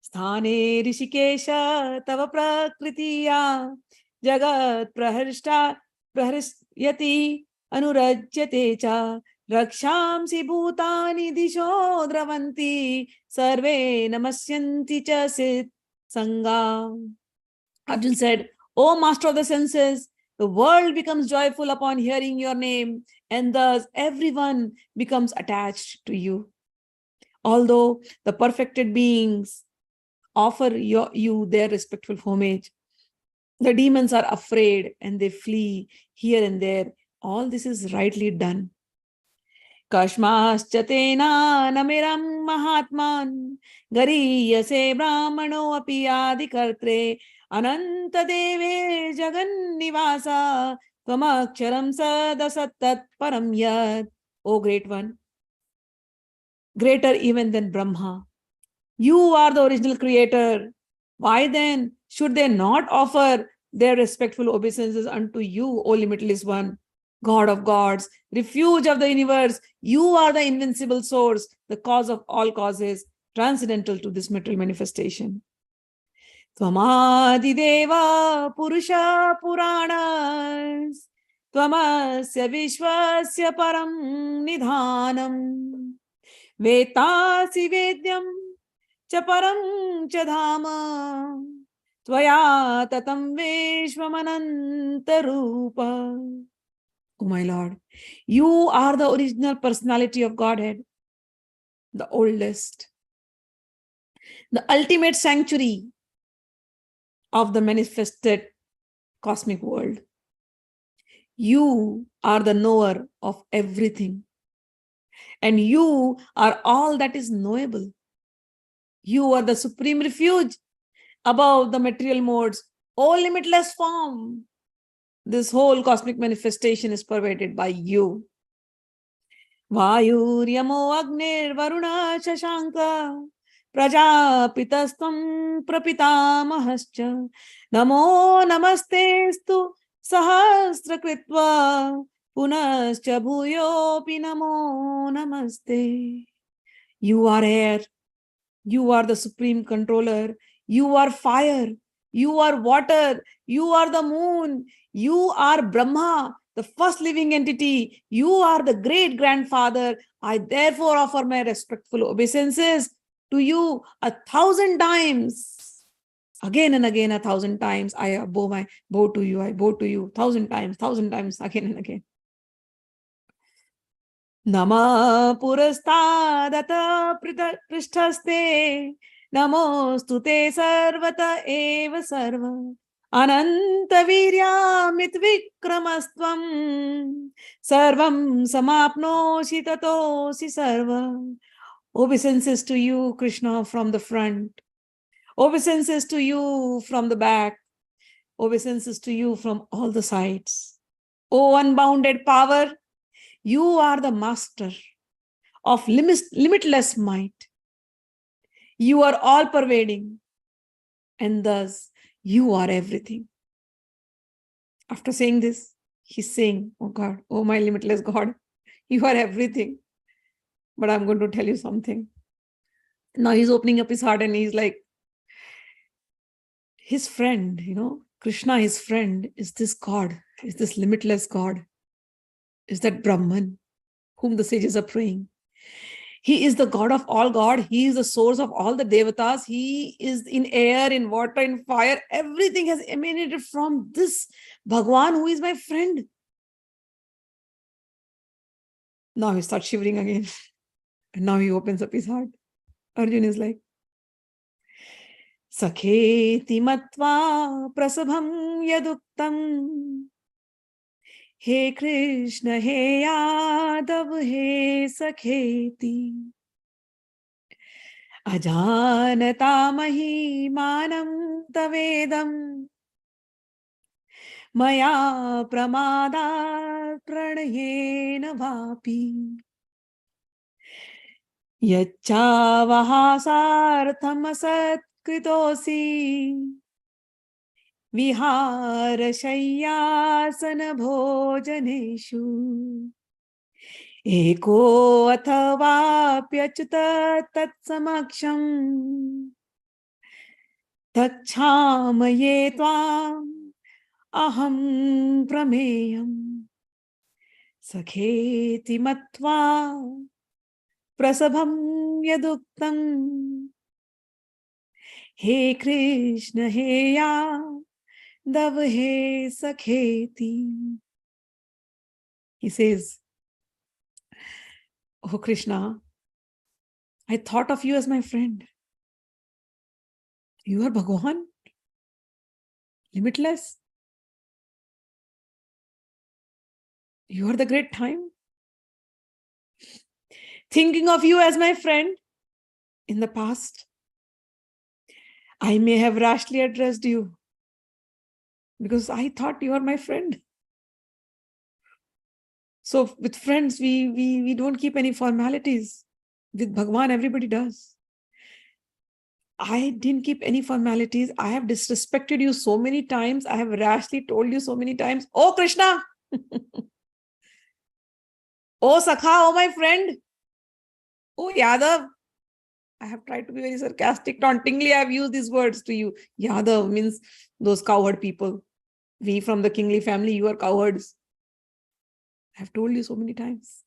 Sthane Rishikesha Tava Prakritiya Jagat Praharyati Anurajyate Cha Rakshamsi Bhutani Disho Dravanti Sarve Namasyanti Cha Sit Sangha. Arjun said, O master of the senses, the world becomes joyful upon hearing your name, and thus everyone becomes attached to you. Although the perfected beings offer you their respectful homage, the demons are afraid and they flee here and there. All this is rightly done. Kashmaschatena namiram mahatman gariyase brahmano api adikartre ananta deve jagan nivasa tvamaksharam sadasattat param yat. O great one, greater even than Brahma, you are the original creator. Why then should they not offer their respectful obeisances unto you, O limitless one, God of gods, refuge of the universe? You are the invincible source, the cause of all causes, transcendental to this material manifestation. Tvamadi deva purusha puranas tvamasya vishwasya param nidhanam vetasi vedyam cha param cha dhama tvaya tatam vishwamananta rupa. Oh my Lord, you are the original personality of Godhead, the oldest, the ultimate sanctuary of the manifested cosmic world. You are the knower of everything, and you are all that is knowable. You are the supreme refuge above the material modes, O limitless form. This whole cosmic manifestation is pervaded by you. Vayuryamo agnir varuna shashanka prajapitastam prapitamahascha namo namastestu sahasra kritva punascha bhuyopi namo namaste. You are air. You are the supreme controller. You are fire. You are water. You are the moon. You are Brahma, the first living entity. You are the great grandfather. I therefore offer my respectful obeisances to you 1,000 times. Again and again, 1,000 times. I bow to you. I bow to you 1,000 times, again and again. Nama purastadata prishtaste namostu te sarvata eva sarva ananta viryamit vikramastam sarvam samapnosi tatosi sarva. Obeisances to you, Krishna, from the front. Obeisances to you from the back. Obeisances to you from all the sides. O unbounded power, you are the master of limitless might. You are all-pervading, and thus you are everything. After saying this, he's saying, oh God, oh my limitless God, you are everything. But I'm going to tell you something. Now he's opening up his heart and he's like, his friend, Krishna, his friend, is this God, is this limitless God, is that Brahman whom the sages are praying. He is the God of all God. He is the source of all the devatas. He is in air, in water, in fire. Everything has emanated from this Bhagwan who is my friend. Now he starts shivering again. And now he opens up his heart. Arjuna is like, Sakheti matva prasabham yaduktam. He Krishna, he Yadav, he Sakheti. Ajïäna-timirändhasya tavedam. Maya pramadat pranayena vapi. Yachavahasartham asatkritosi. Viharashayyasana bhojaneshu. Eko athavaapyachyuta tatsamaksham. Tacchamaye tvam aham prameyam. Sakheti matva prasabham yaduktam. He Krishna, he Yadav, he Sakheti. He says, oh Krishna, I thought of you as my friend. You are Bhagwan, limitless. You are the great time. Thinking of you as my friend in the past, I may have rashly addressed you because I thought you are my friend. So with friends, we don't keep any formalities. With Bhagwan, everybody does. I didn't keep any formalities. I have disrespected you so many times. I have rashly told you so many times, oh Krishna, oh Sakha, oh my friend, oh Yadav. I have tried to be very sarcastic, tauntingly. I have used these words to you. Yadav means those cowherd people. We from the kingly family, you are cowards. I have told you so many times.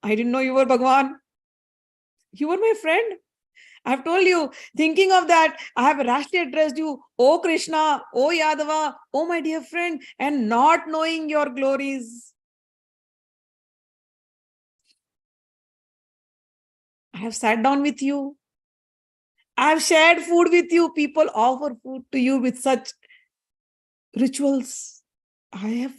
I didn't know you were Bhagwan. You were my friend. I have told you, thinking of that, I have rashly addressed you, oh Krishna, oh Yadava, oh my dear friend, and not knowing your glories. I have sat down with you. I have shared food with you. People offer food to you with such rituals. I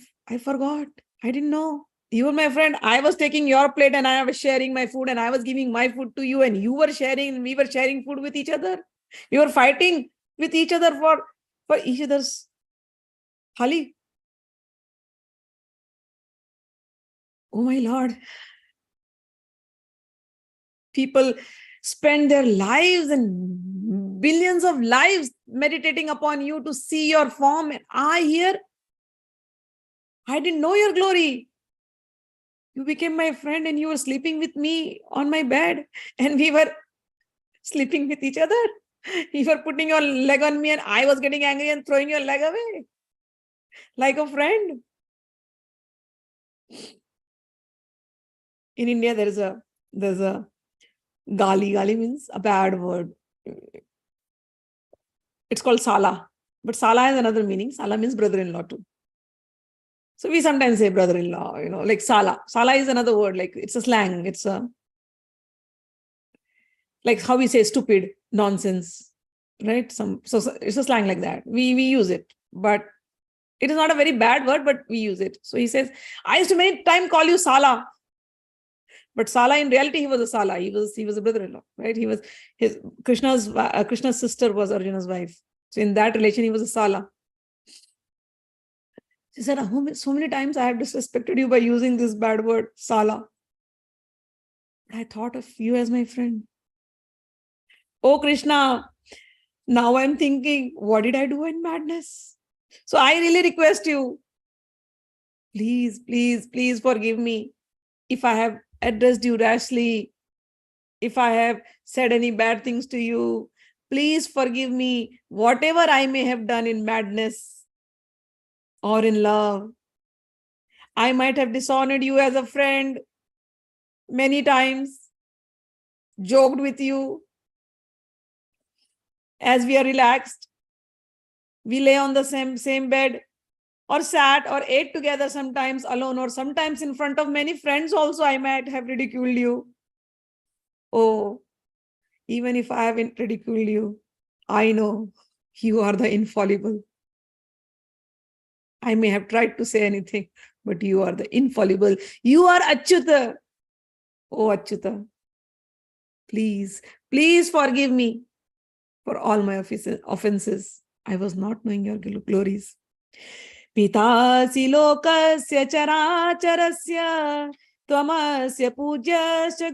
forgot. I didn't know. You were my friend. I was taking your plate and I was sharing my food and I was giving my food to you and you were sharing and we were sharing food with each other. We were fighting with each other for each other's thali. Oh my Lord. People spend their lives and billions of lives meditating upon you to see your form. And I didn't know your glory. You became my friend and you were sleeping with me on my bed and we were sleeping with each other. You were putting your leg on me and I was getting angry and throwing your leg away like a friend. In India, there's a gali. Gali means a bad word. It's called sala. But sala has another meaning. Sala means brother-in-law too. So we sometimes say brother-in-law, like sala. Sala is another word, like it's a slang. It's like how we say stupid, nonsense, right? So it's a slang like that. We use it, but it is not a very bad word, but we use it. So he says, I used to many times call you Sala. But Sala, in reality, he was a Sala. He was a brother-in-law, right? He was Krishna's sister was Arjuna's wife. So in that relation, he was a Sala. She said, so many times I have disrespected you by using this bad word, Sala. I thought of you as my friend. Oh, Krishna, now I'm thinking, what did I do in madness? So I really request you, please, please, please forgive me if I have addressed you rashly, if I have said any bad things to you. Please forgive me, whatever I may have done in madness or in love. I might have dishonored you as a friend many times, joked with you. As we are relaxed, we lay on the same bed, or sat or ate together, sometimes alone or sometimes in front of many friends also, I might have ridiculed you. Oh, even if I haven't ridiculed you, I know you are the infallible. I may have tried to say anything, but you are the infallible. You are Achyuta. Oh, Achyuta, please, please forgive me for all my offenses. I was not knowing your glories. Pitasi lokasya characharasya tvamasya pudyasya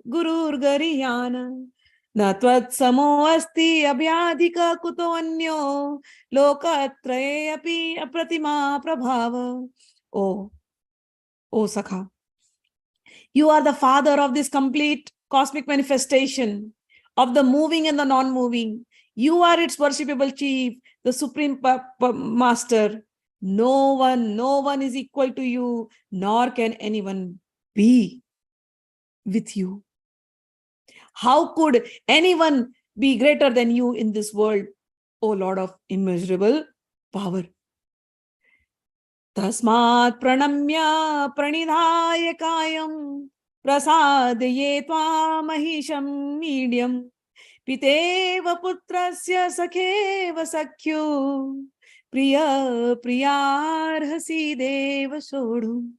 gururgariyana na tvatsamo asti abhyadhika kuto anyo lokatraye api apratima prabhava. Oh Sakha, you are the father of this complete cosmic manifestation of the moving and the non-moving. You are its worshipable chief, the supreme master. No one is equal to you, nor can anyone be with you. How could anyone be greater than you in this world, O Lord of immeasurable power? Tasmat pranamya pranidhaya kayam prasadaye tvam mahisham medium piteva putrasya sakheva sakhyo priya priyarhasi deva sodhum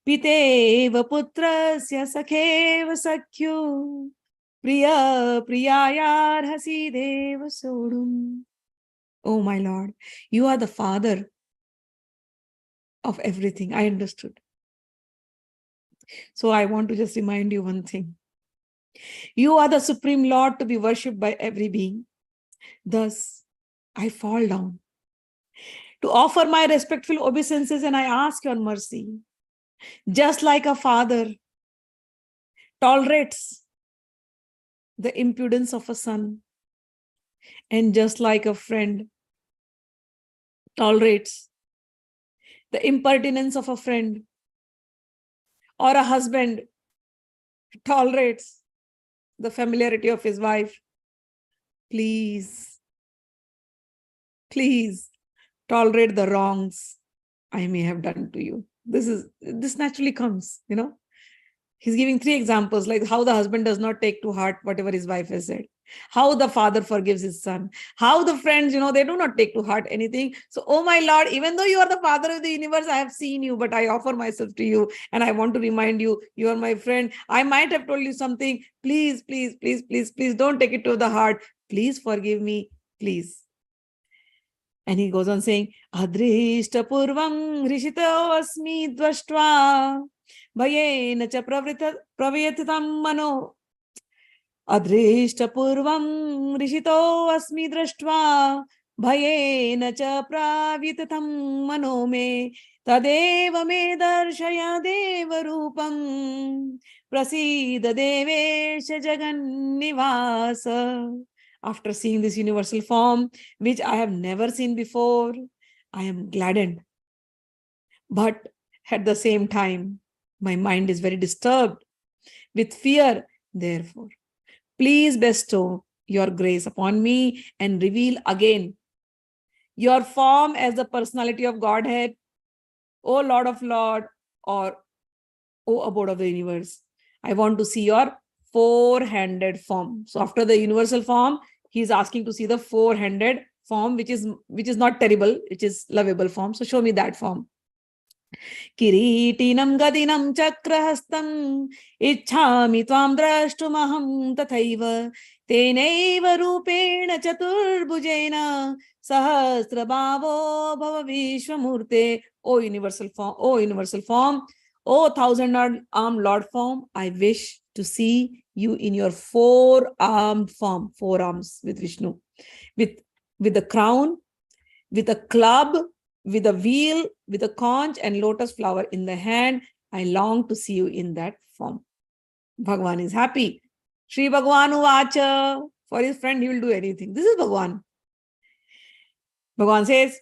piteva putrasya sakheva sakhyo priya priyarhasi deva sodhum. Oh my Lord, you are the father of everything. I understood. So I want to just remind you one thing. You are the Supreme Lord to be worshipped by every being. Thus, I fall down to offer my respectful obeisances, and I ask your mercy. Just like a father tolerates the impudence of a son, and just like a friend tolerates the impertinence of a friend, or a husband tolerates the familiarity of his wife, please tolerate the wrongs I may have done to you. This naturally comes, He's giving 3 examples, like how the husband does not take to heart whatever his wife has said, how the father forgives his son, how the friends, they do not take to heart anything. So, oh my Lord, even though you are the father of the universe, I have seen you, but I offer myself to you, and I want to remind you, you are my friend. I might have told you something. Please don't take it to the heart. Please forgive me, please. And he goes on saying, Adrishta purvam rishito asmi dvashtva bhayena cha pravyatitam mano. Adrishta purvam rishito asmi drashtva bhayena cha pravyatitam mano me tadeva me darshaya deva rupam prasida devesha jagannivasa. After seeing this universal form, which I have never seen before, I am gladdened. But At the same time, my mind is very disturbed with fear. Therefore, please bestow your grace upon me and reveal again your form as the personality of Godhead, O Lord of Lord, or O abode of the universe. I want to see your four-handed form. So after the universal form, he is asking to see the four-handed form, which is not terrible, which is lovable form. So show me that form. Kiritinam gadinam chakrahastam ichhami tvam drashtumaham tathaiva tenaiva rupena chaturbhujena sahasrabhavo bhava vishwamurte. O universal form, O thousand-armed Lord form, I wish to see you in your four-armed form, four arms with Vishnu, with the crown, with a club, with a wheel, with a conch and lotus flower in the hand. I long to see you in that form. Bhagwan is happy. Shri Bhagwan uvacha. For his friend, he will do anything. This is Bhagwan. Bhagwan says,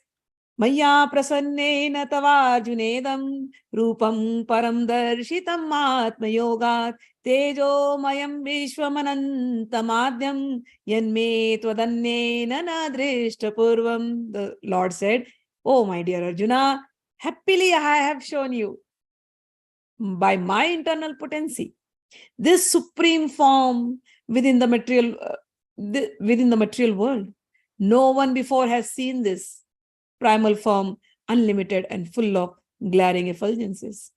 Maya prasannena tavarjunedam rupam param darshitam atma yogat tejo mayam vishwamanantamadhyam yanme tvadannena nadrishta purvam. The Lord said, Oh, my dear Arjuna, happily I have shown you by my internal potency this supreme form within the material world. No one before has seen this primal form, unlimited and full of glaring effulgences.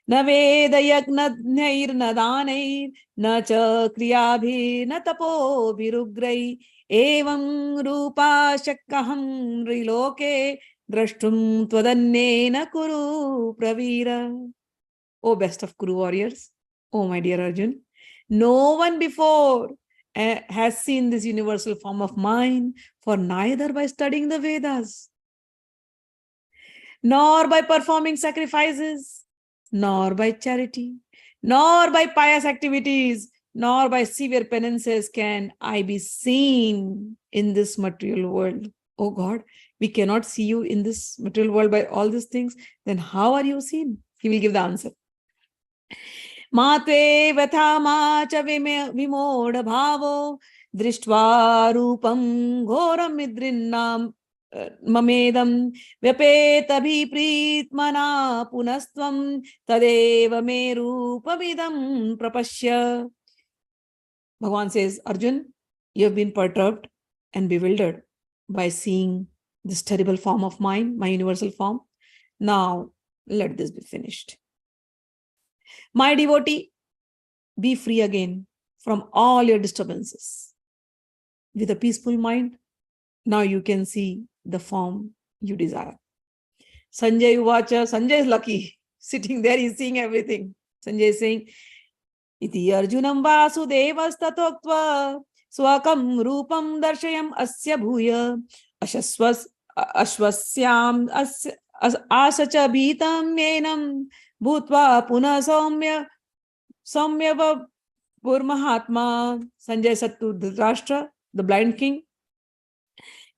Na veda yagnadhnair na danair na cha kriyabhi na tapo virugrai evam rupa shakkaham riloke drashtum tvadannena kuru pravira. O best of Kuru warriors, O my dear Arjun, no one before has seen this universal form of mine, for neither by studying the Vedas, nor by performing sacrifices, nor by charity, nor by pious activities, nor by severe penances can I be seen in this material world. Oh God, we cannot see you in this material world by all these things. Then how are you seen? He will give the answer. Matve vathamacha vimoda bhavo drishtva rupam ghoram midrinnam mamedam vyapeta bhipritmana punastvam tadeva me rupavidam prapashya. Bhagwan says, Arjun, you have been perturbed and bewildered by seeing this terrible form of mine, my universal form. Now, let this be finished. My devotee, be free again from all your disturbances. With a peaceful mind, now you can see the form you desire. Sanjay uvacha. Sanjay is lucky. Sitting there, he's seeing everything. Sanjay is saying, Iti Arjunam Vasudevas tatoktva swakam rupam darshayam asya bhuya ashvasyam asacha bhitam menam bhutva puna saumya purmahatma. Sanjay said to Dhritarashtra, the blind king,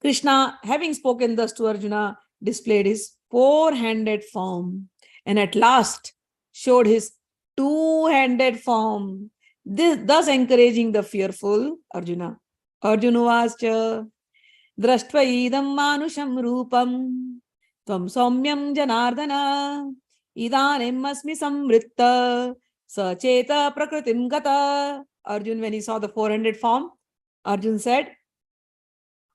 Krishna, having spoken thus to Arjuna, displayed his four-handed form and at last showed his two-handed form, thus encouraging the fearful Arjuna. Arjuna vascha drashtva idam manusham rupam tvam saumyam janardana idanim asmi samritta sacheta prakritim gata. Arjuna, when he saw the four-handed form, Arjuna said,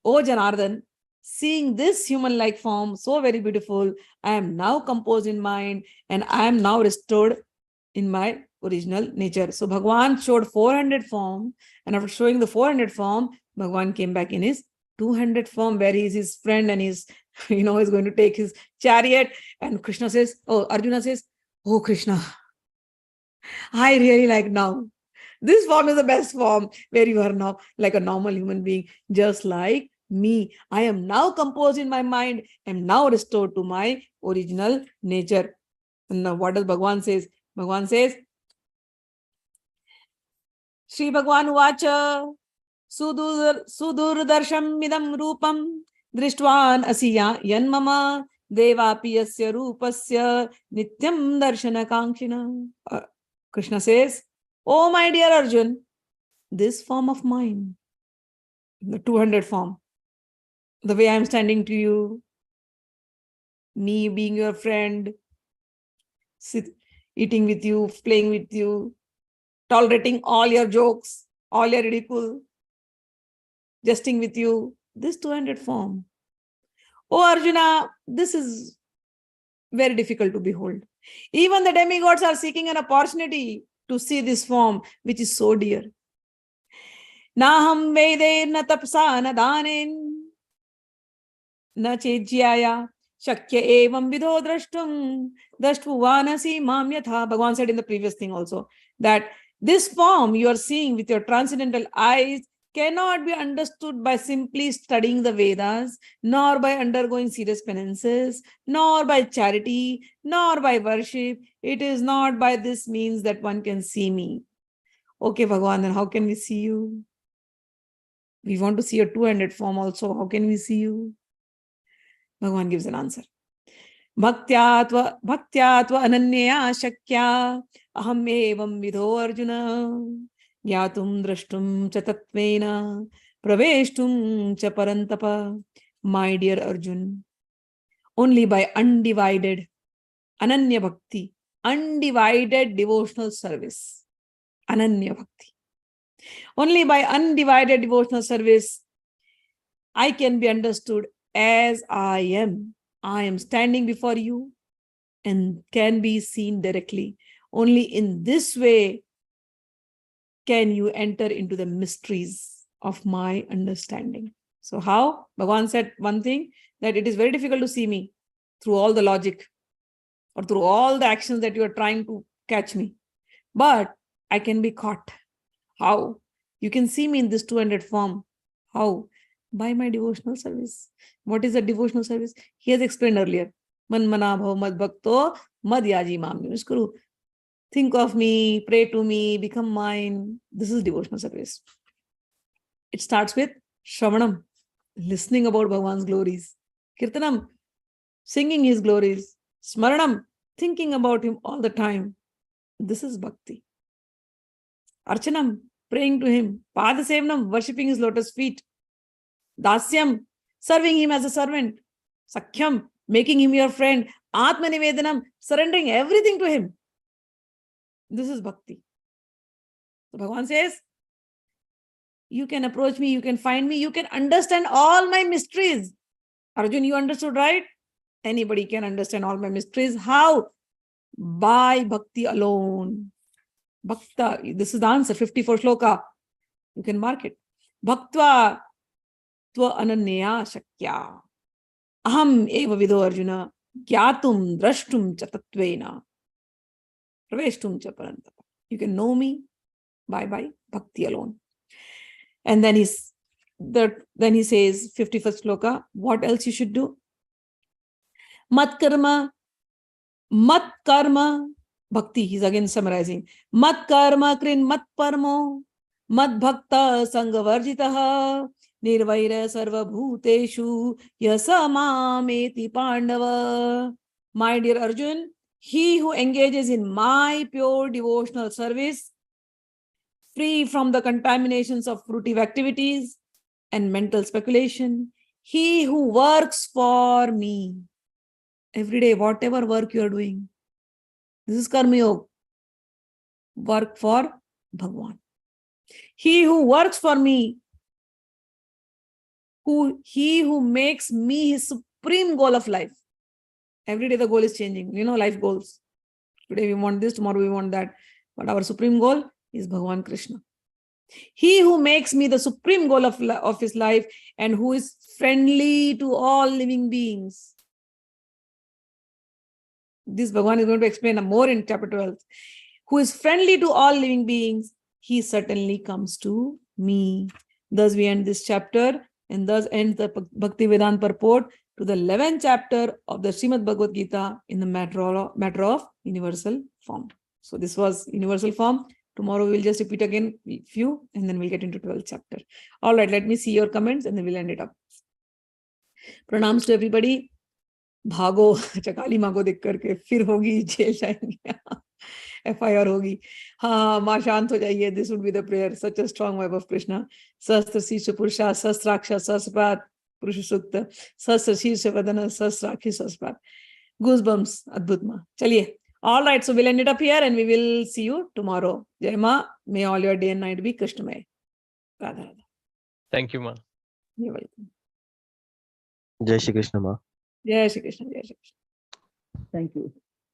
O Janardan, seeing this human-like form, so very beautiful, I am now composed in mind and I am now restored in my original nature. So Bhagwan showed four-handed form, and after showing the four-handed form, Bhagwan came back in his two-handed form, where he is his friend and he's, is going to take his chariot. And Arjuna says, Oh Krishna, I really like now. This form is the best form, where you are now like a normal human being, just like me. I am now composed in my mind, I am now restored to my original nature. And now what does Bhagwan says? Bhagwan says, Shri Bhagwan uvacha sudur darsham midam rupam drishtvan asiya yan mama devapi yasya rupasya nityam darshana kankshina. Krishna says, oh my dear Arjun, this form of mine, the 200 form, the way I am standing to you, me being your friend, eating with you, playing with you, tolerating all your jokes, all your ridicule, jesting with you, this 200 form. Oh Arjuna, this is very difficult to behold. Even the demigods are seeking an opportunity to see this form, which is so dear. Naham vede na tapsa na danen na chejyaya shakya evam vidho drashtum drashtvuvanasi mam yatha. Bhagwan said in the previous thing also that this form you are seeing with your transcendental eyes cannot be understood by simply studying the Vedas, nor by undergoing serious penances, nor by charity, nor by worship. It is not by this means that one can see me. Okay, Bhagwan, then how can we see you? We want to see a 200 form also. How can we see you? Bhagwan gives an answer. Bhaktyatva ananyaya shakya aham evam vidho Arjuna Yatum drashtum cha tatvena praveshtum cha parantapa. My dear Arjun, only by undivided ananya bhakti, undivided devotional service, ananya bhakti. Only by undivided devotional service, I can be understood as I am. I am standing before you and can be seen directly. Only in this way can you enter into the mysteries of my understanding. So how? Bhagwan said one thing, that it is very difficult to see me through all the logic or through all the actions that you are trying to catch me. But I can be caught. How? You can see me in this 200 form. How? By my devotional service. What is a devotional service? He has explained earlier. Man mana bhav mad bhakto mad yaji mam nimiskuru. Think of me, pray to me, become mine. This is devotional service. It starts with Shravanam, listening about Bhagwan's glories. Kirtanam, singing his glories. Smaranam, thinking about him all the time. This is bhakti. Archanam, praying to him. Padasevanam, worshipping his lotus feet. Dasyam, serving him as a servant. Sakhyam, making him your friend. Atmanivedanam, surrendering everything to him. This is bhakti. So Bhagwan says, you can approach me, you can find me, you can understand all my mysteries. Arjun, you understood, right? Anybody can understand all my mysteries. How? By bhakti alone. Bhakta, this is the answer, 54 Shloka. You can mark it. Bhaktva tva ananyaya shakya. Aham eva vidho Arjuna. Gyatum drashtum cha tatvena. Praveshtum cha parantapa. You can know me by bhakti alone. And then he says, 51st Shloka, what else you should do? Mat karma, bhakti, he's again summarizing. Mat karma krin mat parmo, mat bhakta sangavarjitaha, nirvaira sarva bhuteshu, yasamameti pandava. My dear Arjun, he who engages in my pure devotional service, free from the contaminations of fruitive activities and mental speculation, he who works for me, every day, whatever work you are doing, this is Karma Yoga, work for Bhagwan. He who works for me, he who makes me his supreme goal of life. Every day the goal is changing, life goals. Today we want this, tomorrow we want that. But our supreme goal is Bhagwan Krishna. He who makes me the supreme goal of his life and who is friendly to all living beings. This Bhagwan is going to explain more in chapter 12. Who is friendly to all living beings, he certainly comes to me. Thus we end this chapter and thus ends the Bhakti Vedanta purport to the 11th chapter of the Srimad Bhagavad Gita in the matter of universal form. So this was universal form. Tomorrow we'll just repeat again a few and then we'll get into 12th chapter. All right, let me see your comments and then we'll end it up. Pranams to everybody. भागो, अच्छा काली माँ को देख करके फिर होगी, jail जाएंगे, FIR होगी। हाँ माँ शांत हो जाइए, this would be the prayer, such a strong wife of Krishna. सहस्त्र शीर्ष पुरुषा सहस्त्राक्ष सहस्रपाद पुरुष सूक्त, सहस्त्र शीर्ष वदन सहस्त्राक्षी सहस्रपाद। Goosebumps, अद्भुत माँ। चलिए, all right, so we'll end it up here and we will see you tomorrow. Jai माँ, may all your day and night be Krishnamay. Radha Radha. Thank you, Ma. You're welcome. Jai Shri Krishna, Ma. Jai Shri Krishna, Jai Shri Krishna. Thank you.